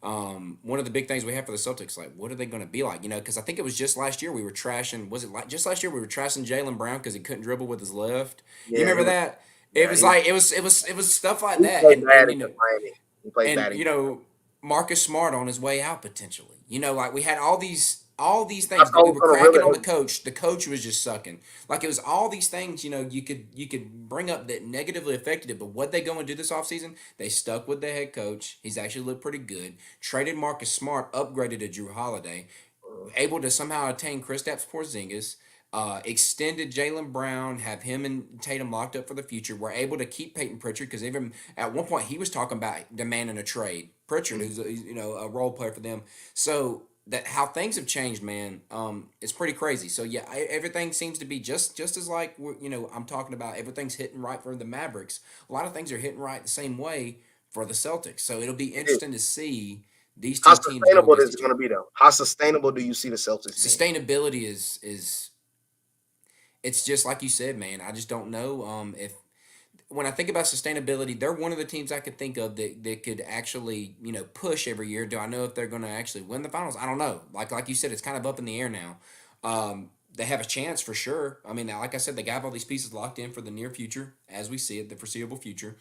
One of the big things we have for the Celtics, like what are they going to be like? Because I think it was just last year we were trashing. Was it like just last year we were trashing Jalen Brown because he couldn't dribble with his left? You Yeah, he remember was. that? It Yeah, was he was. like it was stuff like He that, played and bad you know against Miami. He played and bad against. Marcus Smart on his way out potentially. Like we had all these That's things, but all we was were gonna really cracking on the hurt. coach. The coach was just sucking. Like it was all these things. You could bring up that negatively affected it. But what they go and do this offseason, they stuck with the head coach. He's actually looked pretty good. Traded Marcus Smart, upgraded to Drew Holiday, able to somehow attain Kristaps Porzingis. Extended Jalen Brown, have him and Tatum locked up for the future. We're able to keep Peyton Pritchard because even at one point he was talking about demanding a trade. Pritchard, who's a role player for them. So that how things have changed, man. It's pretty crazy. So yeah, everything seems to be just as like I'm talking about. Everything's hitting right for the Mavericks. A lot of things are hitting right the same way for the Celtics. So it'll be It is. interesting to see these How two teams go sustainable against is it each going to other. be though? How sustainable do you see the Celtics being? Sustainability is it's just like you said, man. I just don't know if when I think about sustainability, they're one of the teams I could think of that could actually push every year. Do I know if they're going to actually win the finals? I don't know. Like you said, it's kind of up in the air now. They have a chance for sure. I mean, like I said, they got all these pieces locked in for the near future, as we see it, the foreseeable future.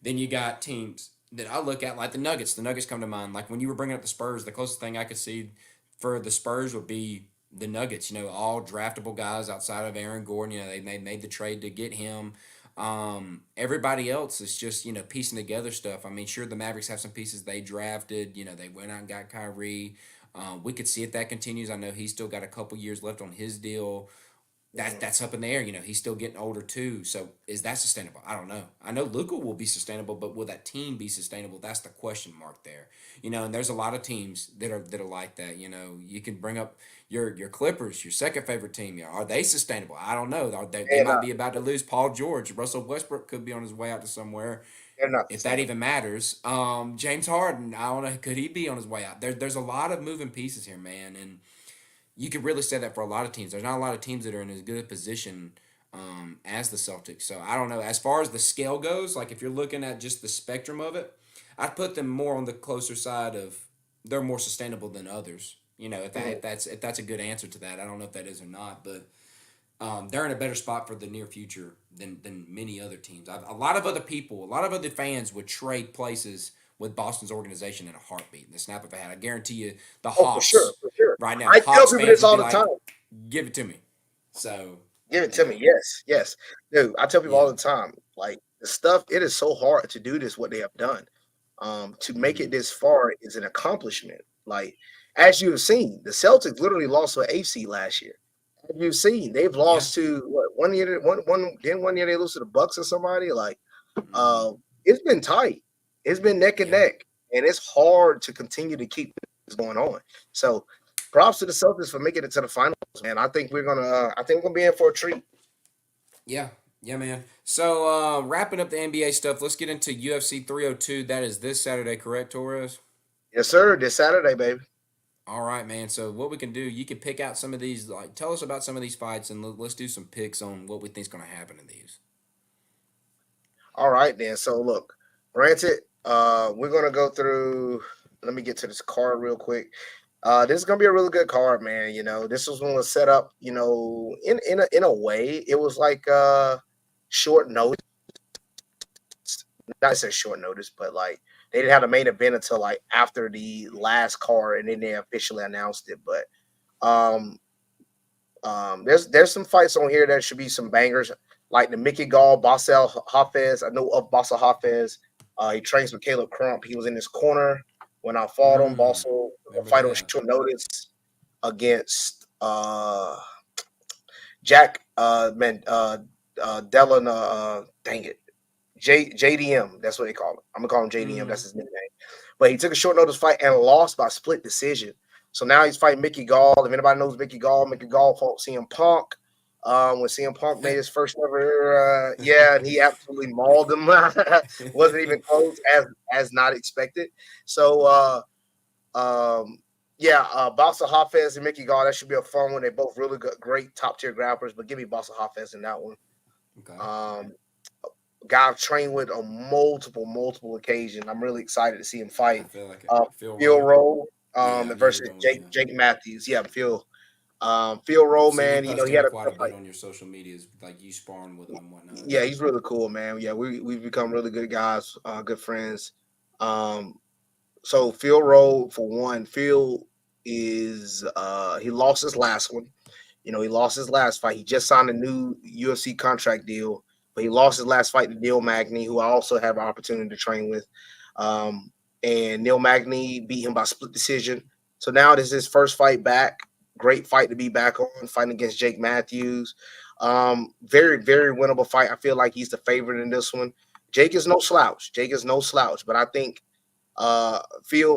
Then you got teams that I look at like the Nuggets. The Nuggets come to mind. Like when you were bringing up the Spurs, the closest thing I could see for the Spurs would be the Nuggets. All draftable guys outside of Aaron Gordon. They made the trade to get him. Everybody else is just piecing together stuff. I mean, sure the Mavericks have some pieces they drafted. They went out and got Kyrie. We could see if that continues. I know he's still got a couple years left on his deal. Mhm. That's up in the air. He's still getting older too. So is that sustainable? I don't know. I know Luca will be sustainable, but will that team be sustainable? That's the question mark there. And there's a lot of teams that are like that. You can bring up your Clippers, your second favorite team. Are they sustainable? I don't know. They They're might not. be about to lose Paul George. Russell Westbrook could be on his way out to somewhere. They're not If that sustainable. even matters. James Harden, I don't know. Could he be on his way out? There's a lot of moving pieces here, man, and you could really say that for a lot of teams. There's not a lot of teams that are in as good a position as the Celtics. So I don't know. As far as the scale goes, like if you're looking at just the spectrum of it, I'd put them more on the closer side of they're more sustainable than others. Mhm. If that's a good answer to that. I don't know if that is or not, but they're in a better spot for the near future than many other teams. A lot of other people, a lot of other fans would trade places with Boston's organization in a heartbeat, in the snap of a hat. I guarantee you, the Oh, for sure, Hawks for sure. right now, I tell Hawks people fans this would all be the like, time. "Give it to me." So, Give it you to me. know, Yes, yes. Dude, I tell people all yeah, the time, like the stuff, it is so hard to do this, what they have done. To make it hmm this far is an accomplishment. Like, as you have seen, the Celtics literally lost to AC last year. Have you seen they've yeah, lost to what 1 year, then 1 year they lose to the Bucks or somebody? Like, hmm it's been tight. It's been neck and yeah. neck, and it's hard to continue to keep this going on. So props to the Celtics for making it to the finals, man. I think we're gonna be in for a treat. Yeah, yeah, man. So wrapping up the NBA stuff, let's get into UFC 302. That is this Saturday, correct, Torres? Yes, sir. This Saturday, baby. All right, man. So what we can do, you can pick out some of these. Like, tell us about some of these fights, and let's do some picks on what we think's going to happen in these. All right, then. So look, granted, we're gonna go through. Let me get to this card real quick. This is gonna be a really good card, man. This was one was set up. In a way, it was like short notice. Not say short notice, but like they didn't have the main event until like after the last card, and then they officially announced it. But um, there's some fights on here that should be some bangers, like the Mickey Gall, Basel Hafez. I know of Basel Hafez. He trains with Caleb Crump. He was in his corner when I fought him. Also, a Remember fight on that? short notice against Jack Dellin. Dang it, JDM. That's what they call him. I'm gonna call him JDM. Mm. That's his nickname. But he took a short notice fight and lost by split decision. So now he's fighting Mickey Gall. If anybody knows Mickey Gall fought CM Punk. When CM Punk made his first ever, yeah, and he absolutely mauled him. Wasn't even close as not expected. So yeah, Balsa Hafez and Mickey Gall, that should be a fun one. They're both really good, great top tier grapplers, but give me Balsa Hafez in that one. Okay. Um, Guy I've trained with on multiple occasions. I'm really excited to see him I fight. feel like it. Uh, Phil Phil Rowe. Rowe Yeah, I knew you were versus going with Jake him. Jake Matthews. Yeah, Phil I've Rowe, seen you man. He posting had a quite tough a bit fight. on your social medias, like you sparring with him and whatnot. Yeah, he's really cool, man. Yeah, we've become really good guys, good friends. Um, so Phil Rowe, for one, Phil is he lost his last one. He lost his last fight. He just signed a new UFC contract deal, but he lost his last fight to Neil Magny, who I also have an opportunity to train with. Um, and Neil Magny beat him by split decision. So now this is his first fight back. Great fight to be back on, fighting against Jake Matthews. Very, very winnable fight. I feel like he's the favorite in this one. Jake is no slouch. Jake is no slouch, but I think Phil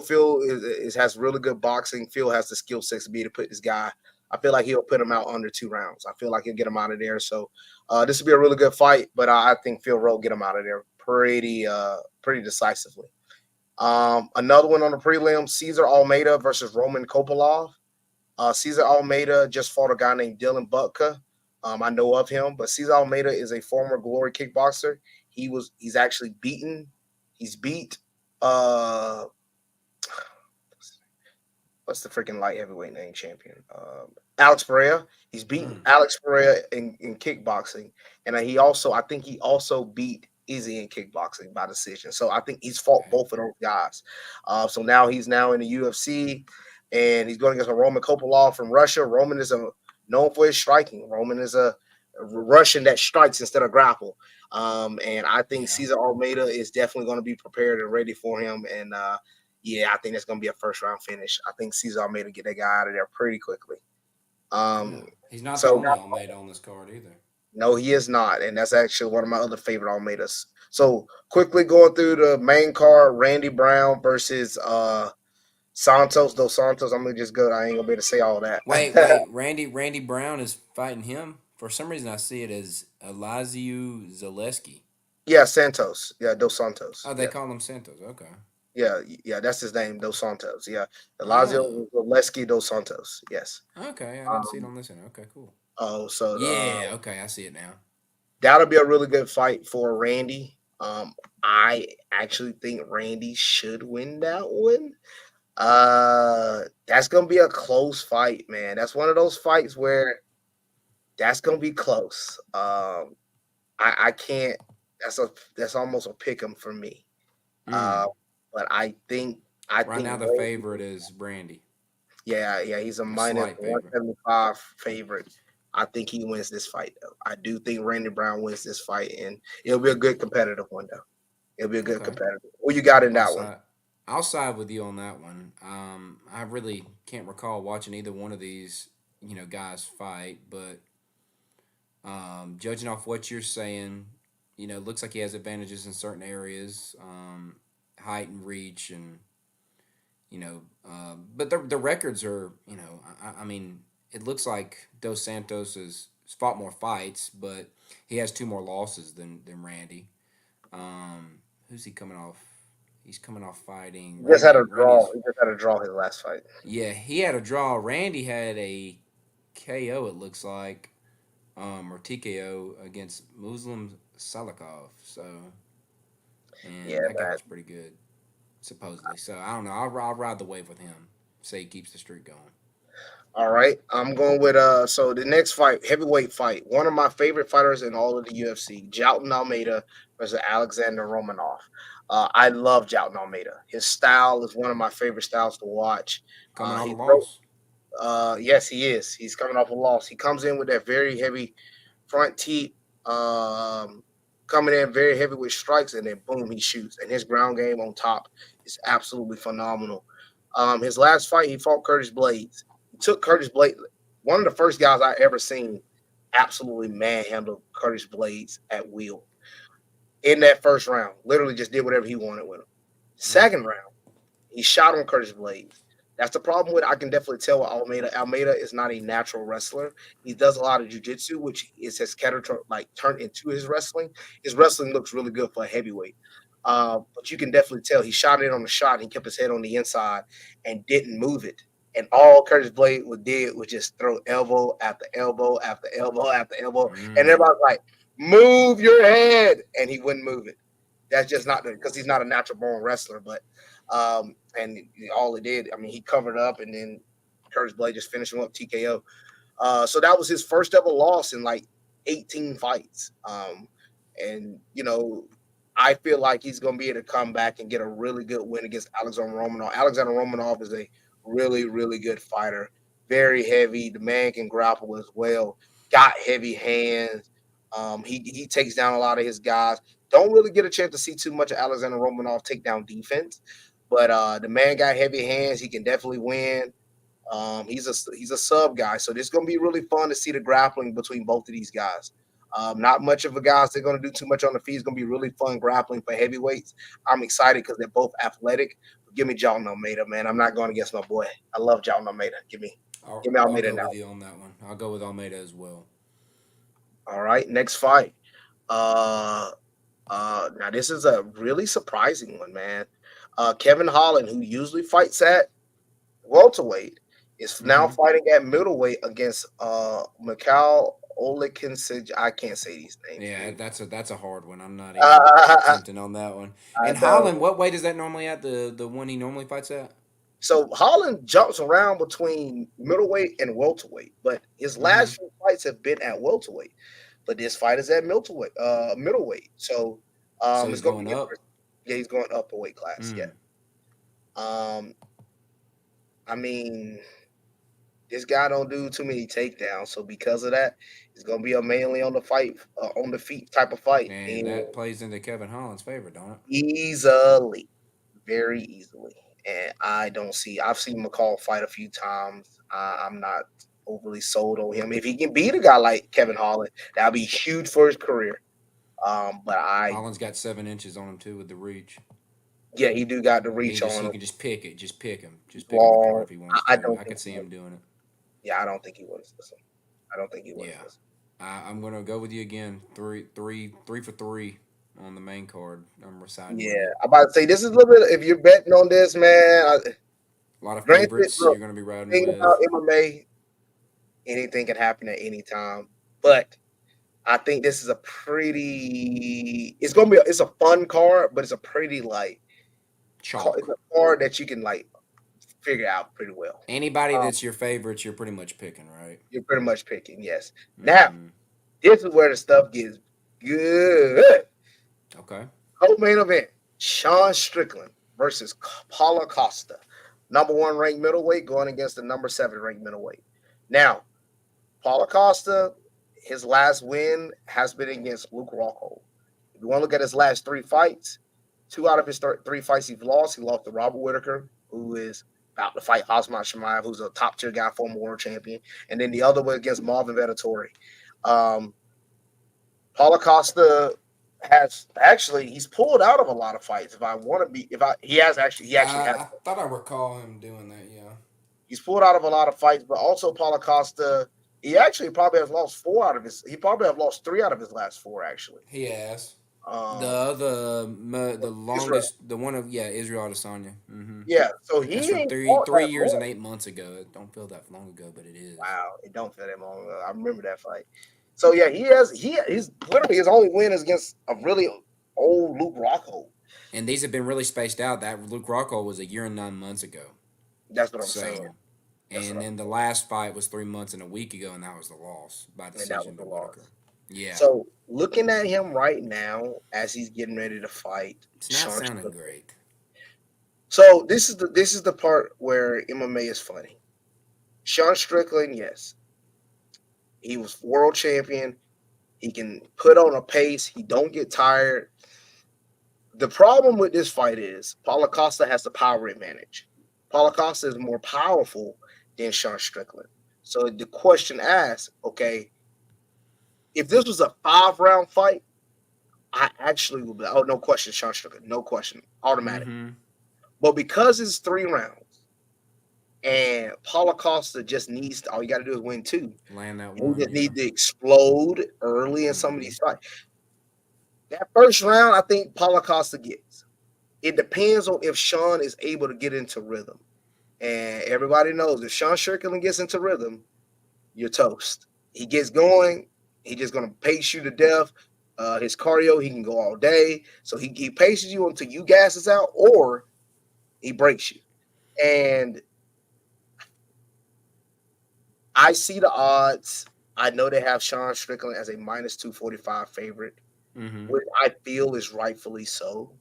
has really good boxing. Phil has the skill sets to be able to put this guy. I feel like he'll put him out under 2 rounds. I feel like he'll get him out of there. So this will be a really good fight, but I think Phil Rowe get him out of there pretty decisively. Another one on the prelim: Cesar Almeida versus Roman Kopilov. Cesar Almeida just fought a guy named Dylan Butka. I know of him, but Cesar Almeida is a former Glory kickboxer. He's actually beaten. He's beat uh what's the freaking light heavyweight name champion? Alex Pereira. He's beaten Mm. Alex Pereira in kickboxing, and I think he also beat Izzy in kickboxing by decision. So I think he's fought Okay. both of those guys. So now he's now in the UFC, and he's going against a Roman Kopilov from Russia. Roman is known for his striking. Roman is a Russian that strikes instead of grapple. And I think Yeah. Cesar Almeida is definitely going to be prepared and ready for him. And yeah, I think it's going to be a first round finish. I think Cesar Almeida get that guy out of there pretty quickly. Yeah. Um, He's not the so only Almeida on this card either. no, he is not, and that's actually one of my other favorite Almeidas. So quickly going through the main card: Randy Brown versus Santos dos Santos. I'm gonna just go. I ain't gonna be able to say all that. Wait. Randy Brown is fighting him. For some reason, I see it as Elaziu Zaleski. Yeah, Santos. Yeah, dos Santos. Oh, they Yeah. call him Santos. Okay. Yeah, that's his name, Dos Santos. Yeah, Oh. Elazio Zaleski dos Santos. Yes. Okay. I didn't see it Um. on this end. Okay. Cool. Oh, so Yeah. Okay. I see it now. that'll be a really good fight for Randy. I actually think Randy should win that one. That's gonna be a close fight, man. That's one of those fights where that's gonna be close. I can't. That's almost a pick 'em for me. Uh, Mm. but I think Right now, the Randy. favorite is Randy. Yeah, he's a A minus slight favorite. 175 favorite. I think he wins this fight, though. I do think Randy Brown wins this fight, and it'll be a good competitive one, though. It'll be a good Okay. competitive. Who you got in I'll that one? side. I'll side with you on that one. I really can't recall watching either one of these, guys fight, but judging off what you're saying, looks like he has advantages in certain areas, height and reach, and but the records are, I mean, it looks like Dos Santos is fought more fights, but he has two more losses than Randy. Who's he coming off? He's coming off fighting He just had a draw. Randy's He just had a draw his last fight. yeah, he had a draw. Randy had a KO. It looks like, or TKO against Muslim Salikov. So, Yeah, and that guy man. was pretty good, supposedly. So I don't know. I'll ride the wave with him. Say he keeps the streak going. All right, I'm going with So the next fight, heavyweight fight, one of my favorite fighters in all of the UFC, Jalton Almeida versus Alexander Romanov. I love Jalton Almeida. His style is one of my favorite styles to watch. Coming off a He throw, loss. yes, he is. He's coming off a loss. He comes in with that very heavy front teeth, coming in very heavy with strikes, and then boom, he shoots. And his ground game on top is absolutely phenomenal. His last fight, he fought Curtis Blades. He took Curtis Blades, one of the first guys I ever seen absolutely manhandle Curtis Blades at will in that first round. Literally just did whatever he wanted with him. Mm. Second round, he shot on Curtis Blades. That's the problem with I can definitely tell with Almeida. Almeida is not a natural wrestler. He does a lot of jujitsu, which is his character like turned into his wrestling. His wrestling looks really good for a heavyweight. But you can definitely tell he shot it on the shot. And he kept his head on the inside and didn't move it. And all Curtis Blade did was just throw elbow after elbow after elbow after elbow. And Mm. everybody's like, move your head. And he wouldn't move it. That's just not because he's not a natural born wrestler. But and all it did, I mean, he covered up, and then Curtis Blade just finished him up TKO. So that was his first ever loss in like 18 fights. And I feel like he's going to be able to come back and get a really good win against Alexander Romanov. Alexander Romanov is a really, really good fighter. Very heavy. The man can grapple as well. Got heavy hands. He takes down a lot of his guys. Don't really get a chance to see too much of Alexander Romanov take down defense, but the man got heavy hands. He can definitely win. He's a sub guy, so this is gonna be really fun to see the grappling between both of these guys. Not much of a guys they're gonna do too much on the feet. It's gonna be really fun grappling for heavyweights. I'm excited because they're both athletic. But give me John Almeida, man. I'm not going against my boy. I love John Almeida. Give me I'll Almeida go now. with you on that one. I'll go with Almeida as well. All right, next fight. Uh, now this is a really surprising one, man. Kevin Holland, who usually fights at welterweight, is now Mm-hmm. fighting at middleweight against Mikhail Oleksiejczuk. I can't say these names, Yeah, dude. that's a hard one. I'm not even I attempting on that one. And know. Holland, what weight is that normally at? The one he normally fights at? So Holland jumps around between middleweight and welterweight, but his Mm-hmm. last few fights have been at welterweight. But this fight is at middleweight. So So he's it's gonna going be up. interesting. Yeah, he's going up a weight class. Yeah. Mm. Um, I mean, this guy don't do too many takedowns, so because of that, it's gonna be a mainly on the feet type of fight, And and that plays into Kevin Holland's favor, don't it? easily, very easily. And I don't see. I've seen McCall fight a few times. I'm not overly sold on him. If he can beat a guy like Kevin Holland, that'd be huge for his career. But Holland's got 7 inches on him too with the reach. yeah, he do got the reach on He him. can just pick it, just pick him apart Long. if he wants I to. don't I think could he see would. him doing it. Yeah, I don't think he wins this one. I don't think he wins Yeah, this. I'm gonna go with you again. Three for three on the main card. I'm residing Yeah, with you. I'm about to say this is a little bit. If you're betting on this, man, A lot of granted, favorites look, you're gonna be riding thing about with. MMA, anything can happen at any time. But I think this is a pretty. It's gonna be. It's a fun card, but it's a pretty it's Chalk. a card that you can figure out pretty well. Anybody Um, that's your favorites, you're pretty much picking, right? you're pretty much picking yes. Now Mm-hmm. this is where the stuff gets good. Okay. Co-main event: Sean Strickland versus Paulo Costa, number one ranked middleweight, going against the number seven ranked middleweight. Now, Paulo Costa, his last win has been against Luke Rockhold. If you want to look at his last three fights, two out of his three fights he's lost. He lost to Robert Whitaker, who is about to fight Osman Shamaev, who's a top tier guy, former world champion, and then the other one against Marvin Vettori. Um, Paulo Costa has actually he's pulled out of a lot of fights. If I want to be, if I he actually has I thought I recall him doing that. Yeah. he's pulled out of a lot of fights, but also Paulo Costa. He actually probably has lost four out of his. He probably have lost three out of his last four actually. He has Um, the Israel. longest, the one of, yeah, Israel Adesanya. Yeah, so That's he from ain't three fought three that years and long. 8 months ago. It don't feel that long ago, but it is. Wow, it don't feel that long ago. I remember that fight. So yeah, he's literally his only win is against a really old Luke Rockhold. And these have been really spaced out. That Luke Rockhold was a year and 9 months ago. That's what I'm saying. So, That's and what I'm then the last fight was 3 months and a week ago, and that was the loss by saying. And that was decision the to Whitaker. loss. Yeah, So looking at him right now as he's getting ready to fight it's not Sean sounding Strickland. great. So this is the part where MMA is funny. Sean Strickland, yes, he was world champion. He can put on a pace. He don't get tired. The problem with this fight is Paulo Costa has the power advantage. Paulo Costa is more powerful than Sean Strickland. So the question asked, okay, if this was a 5 round fight, I actually would be, oh, no question, Sean Strickland, no question, automatic. Mm-hmm. But because it's 3 rounds and Paulo Costa just needs to, all you got to do is win two. Land that He one, just yeah. need to explode early in some of Mm-hmm. these fights. That first round, I think Paulo Costa gets. It depends on if Sean is able to get into rhythm. And everybody knows if Sean Strickland gets into rhythm, you're toast. He gets going, he just gonna pace you to death. His cardio, he can go all day. So he paces you until you gasses out, or he breaks you. And I see the odds. I know they have Sean Strickland as a minus 245 favorite, Mm-hmm. which I feel is rightfully so.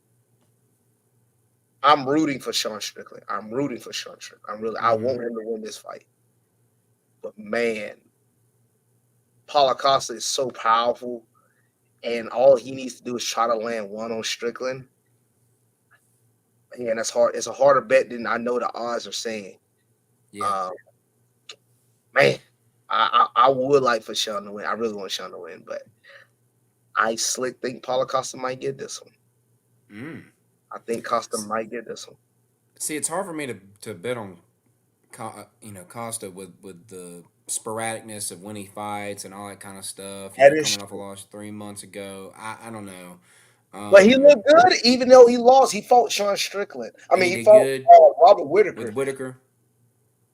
I'm rooting for Sean Strickland. I'm rooting for Sean Strickland. I Mm-hmm. want him to win this fight. But man, Paulo Costa is so powerful, and all he needs to do is try to land one on Strickland. Man, that's hard. It's a harder bet than I know the odds are saying. Yeah. Um, man, I would like for Sean to win. I really want Sean to win, but I slick think Paulo Costa might get this one. Mm. I think Costa might get this one. See, it's hard for me to bet on, Costa with the sporadicness of when he fights and all that kind of stuff. That is Coming off a true. loss 3 months ago. I don't know. But he Um, looked good, even though he lost. He fought Sean Strickland. I mean, he he did fought good Robert with Whitaker. Whitaker.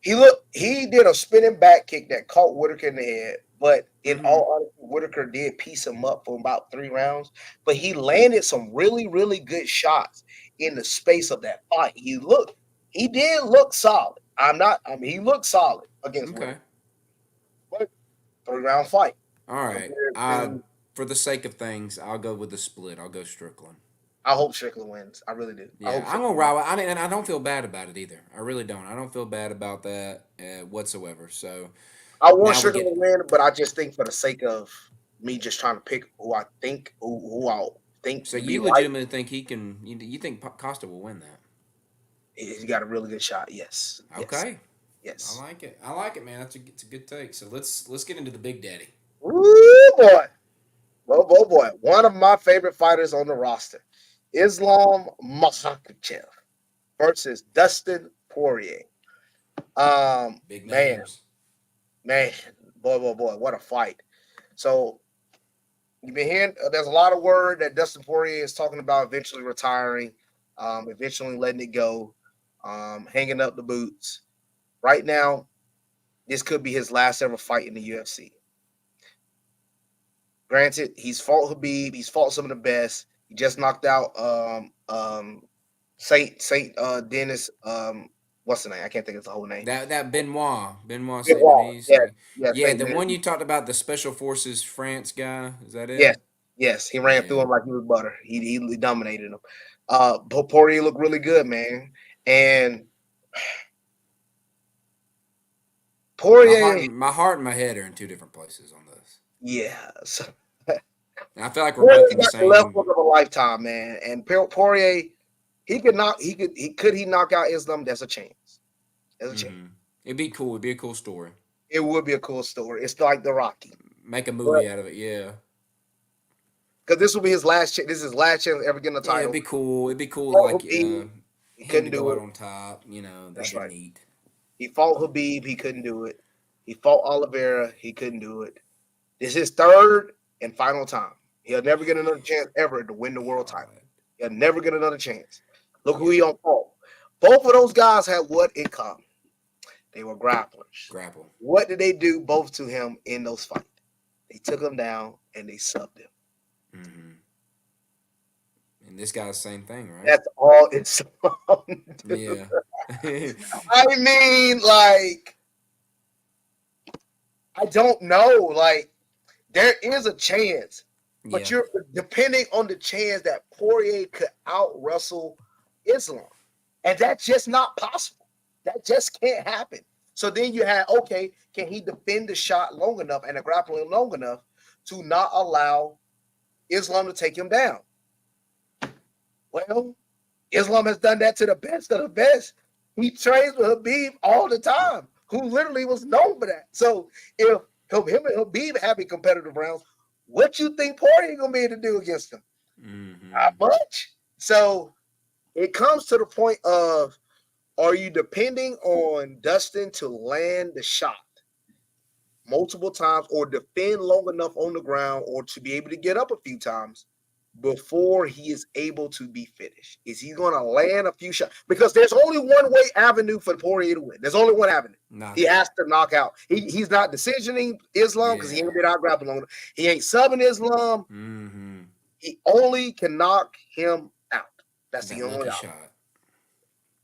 He did a spinning back kick that caught Whitaker in the head, but in Mm-hmm. all honesty, Whitaker did piece him up for about 3 rounds. But he landed some really, really good shots in the space of that fight. He did look solid. I mean, he looked solid against Okay. Whitaker. But 3 round fight. All So right. For the sake of things, I'll go with the split. I'll go Strickland. I hope Strickland wins. I really do. I Yeah, hope I'm gonna Strickland wins. ride. I mean, and I don't feel bad about it either. I really don't. I don't feel bad about that whatsoever. So I want now we Strickland to get. win, but I just think for the sake of me just trying to pick who I think So to be you right, legitimately think he can? You think Costa will win that? he's got a really good shot. Yes. Yes. Okay, I Yes. like it. I like it, man. It's a good take. So let's get into the big daddy. Woo boy. Boy. One of my favorite fighters on the roster. Islam Makhachev versus Dustin Poirier. Big Man, names. man, boy, what a fight. So you've been hearing there's a lot of word that Dustin Poirier is talking about eventually retiring, eventually letting it go, hanging up the boots. Right now, this could be his last ever fight in the UFC. Granted, he's fought Habib, he's fought some of the best. He just knocked out Saint Dennis. What's the name? I can't think of the whole name. That Benoit Big Saint Wall. Denis. Yeah, yeah, Yeah, Saint the Dennis. one you talked about, the Special Forces France guy. Is that Yes, it? yes. He ran through Yeah. him like he was butter. He dominated him. Poirier looked really good, man. And Poirier, My heart and my head are in two different places on this. yeah. So, And I feel like we're both Poirier in the got the left same. hook of a lifetime, man. And Poirier, he could knock out Islam? There's a chance. There's a chance. Mm-hmm. It'd be cool. It'd be a cool story. It would be a cool story. It's like the Rocky, Make a but movie out of it. Yeah. because this will be his last chance. This is his last chance ever getting a Yeah, it'd title. be cool. It'd be cool, Fought like Habib, he him to couldn't go do out it. on top. That'd That's be right. neat. He fought Habib, he couldn't do it. He fought Oliveira. He couldn't do it. This is his third and final time. He'll never get another chance ever to win the world title. God. He'll never get another chance. Look who he Yeah. on fought. Both of those guys had what in common? They were grapplers. Grapple. What did they do both to him in those fights? They took him down and they subbed him. Mm-hmm. And this guy's the same thing, right? That's all it's Yeah. I mean, like, I don't know. Like, there is a chance, but Yeah. you're depending on the chance that Poirier could out wrestle Islam. And that's just not possible. That just can't happen. So then you had, okay, can he defend the shot long enough and the grappling long enough to not allow Islam to take him down? Well, Islam has done that to the best of the best. He trains with Habib all the time, who literally was known for that. So if him and Habib having competitive rounds, what you think Poirier gonna be able to do against him? Mm-hmm. Not much. So it comes to the point of, are you depending on Dustin to land the shot multiple times or defend long enough on the ground or to be able to get up a few times before he is able to be finished? Is he going to land a few shots? Because there's only one way avenue for Poirier to win. There's only one avenue. He has to knock out. He's not decisioning Islam because he ain't been out grappling long enough. He ain't subbing Islam. Mm-hmm. He only can knock him out. That's That the only lucky option. shot.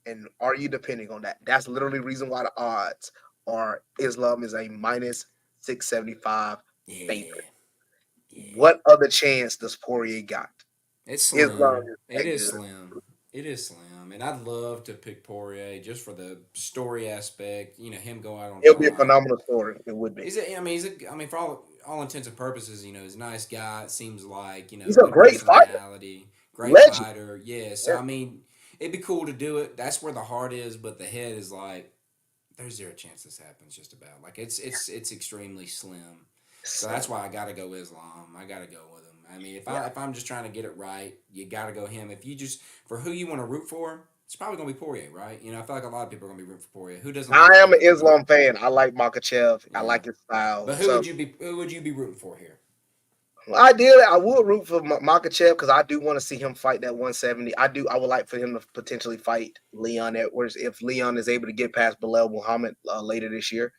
And are you depending on that? That's literally the reason why the odds are Islam is a minus 675 Yeah. favorite. Yeah. What other chance does Poirier got? It's Islam slim. is It that is good. slim. It is slim. And I'd love to pick Poirier just for the story aspect. You know, him go out on It'll be a top. phenomenal story. It would be. He's a, I mean, he's a, I mean, for all intents and purposes, you know, he's a nice guy. It seems like, you know, He's a good great fighter. personality, great Legend. fighter. Yeah. So Yeah. I mean, it'd be cool to do it. That's where the heart is, but the head is like, there's zero chance this happens. Just about like it's extremely slim. So that's why I gotta go Islam. I gotta go with him. I mean, if I'm just trying to get it right, you gotta go him. If you just for who you want to root for, it's probably gonna be Poirier, right? You know, I feel like a lot of people are gonna be rooting for Poirier. Who doesn't like I am an Poirier, right? Islam fan. I like Makachev. I Yeah. like his style. But So who would you be rooting for here? ideally, I would root for Makachev because I do want to see him fight that 170. I would like for him to potentially fight Leon Edwards if Leon is able to get past Bilal Muhammad later this year.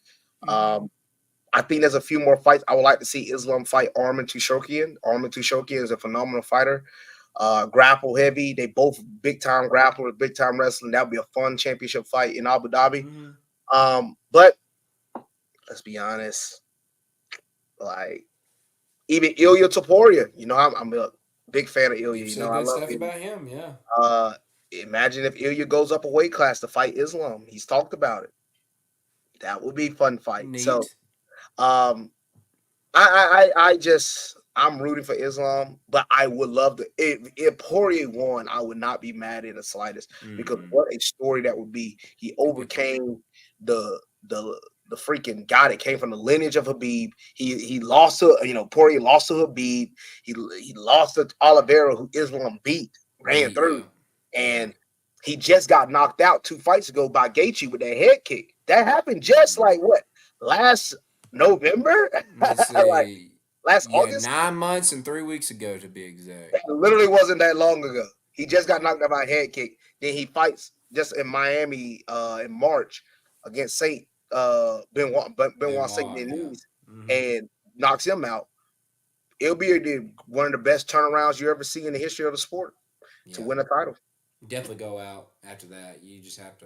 Mm-hmm. I think there's a few more fights. I would like to see Islam fight Arman Tushokian. Arman Tushokian is a phenomenal fighter. Grapple heavy. They both big time grapplers, big time wrestling. That would be a fun championship fight in Abu Dhabi. But let's be honest, like even Ilya Taporia, you know, I'm a big fan of Ilya. You've You know, said I good love stuff him. about him, yeah. Imagine if Ilya goes up a weight class to fight Islam. He's talked about it. That would be a fun fight. So, Neat. um, I'm rooting for Islam, but I would love to if Poirier won, I would not be mad in the slightest because Mm-hmm. what a story that would be. He It'd be fun. overcame the the the freaking guy that came from the lineage of Habib. He lost to Poirier lost to Habib. He lost to Oliveira, who Islam ran through, Yeah. Yeah. and he just got knocked out 2 fights ago by Gaethje with that head kick. That happened just like what last November, Let's like see. last Yeah, August. 9 months and 3 weeks ago to be exact. It literally wasn't that long ago. He just got knocked out by a head kick. Then he fights just in Miami in March against Saint Benoit Saint Benoit, yeah. Denis Mm-hmm. and knocks him out. It'll be one of the best turnarounds you ever see in the history of the sport to Yeah. win a title. Definitely go out after that. You just have to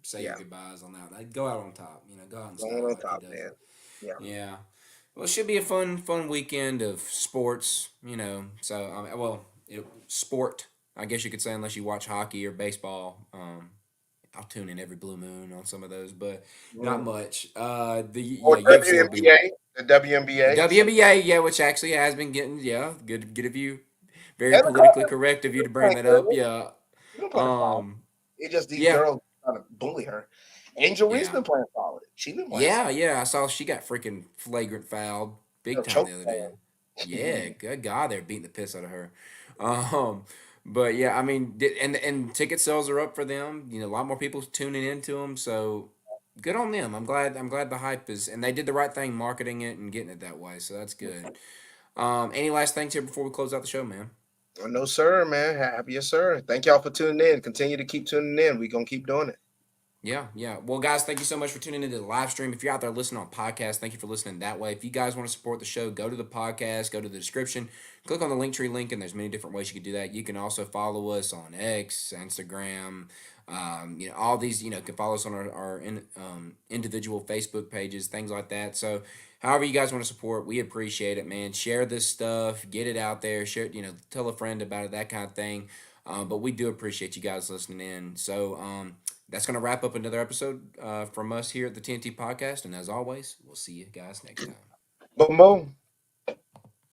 say your Yeah, goodbyes on that. Like, go out on top. You know, go out in going style on like he top, does man. it. Yeah. Yeah. Well, it should be a fun weekend of sports. You know, so sport. I guess you could say unless you watch hockey or baseball. I'll tune in every blue moon on some of those, but not Mm. much. Or UFC will be WNBA, the WNBA. So WNBA, yeah, which actually has been getting good of you, very Kevin politically Carter correct of you to bring playing that up. good. Yeah, He's been playing solid. um, It's just these yeah, girls trying to bully her. Angel Reese yeah, been playing solid. She been playing yeah, solid. yeah. I saw she got freaking flagrant fouled big time the Choke other day. slam. Yeah, good God, they're beating the piss out of her. Um, but yeah, I mean, and ticket sales are up for them. You know, a lot more people tuning into them. So good on them. I'm glad the hype is, and they did the right thing marketing it and getting it that way. So that's good. Any last things here before we close out the show, man? No, sir, man. Happy, yes, sir. Thank y'all for tuning in. Continue to keep tuning in. We're going to keep doing it. Yeah, yeah. Well, guys, thank you so much for tuning into the live stream. If you're out there listening on podcast, thank you for listening that way. If you guys want to support the show, go to the podcast, go to the description, click on the Linktree link, and there's many different ways you can do that. You can also follow us on X, Instagram, all these, can follow us on our individual Facebook pages, things like that. So, however you guys want to support, we appreciate it, man. Share this stuff, get it out there, share, tell a friend about it, that kind of thing. But we do appreciate you guys listening in. So, that's going to wrap up another episode from us here at the TNT Podcast. And as always, we'll see you guys next time. Boom, boom.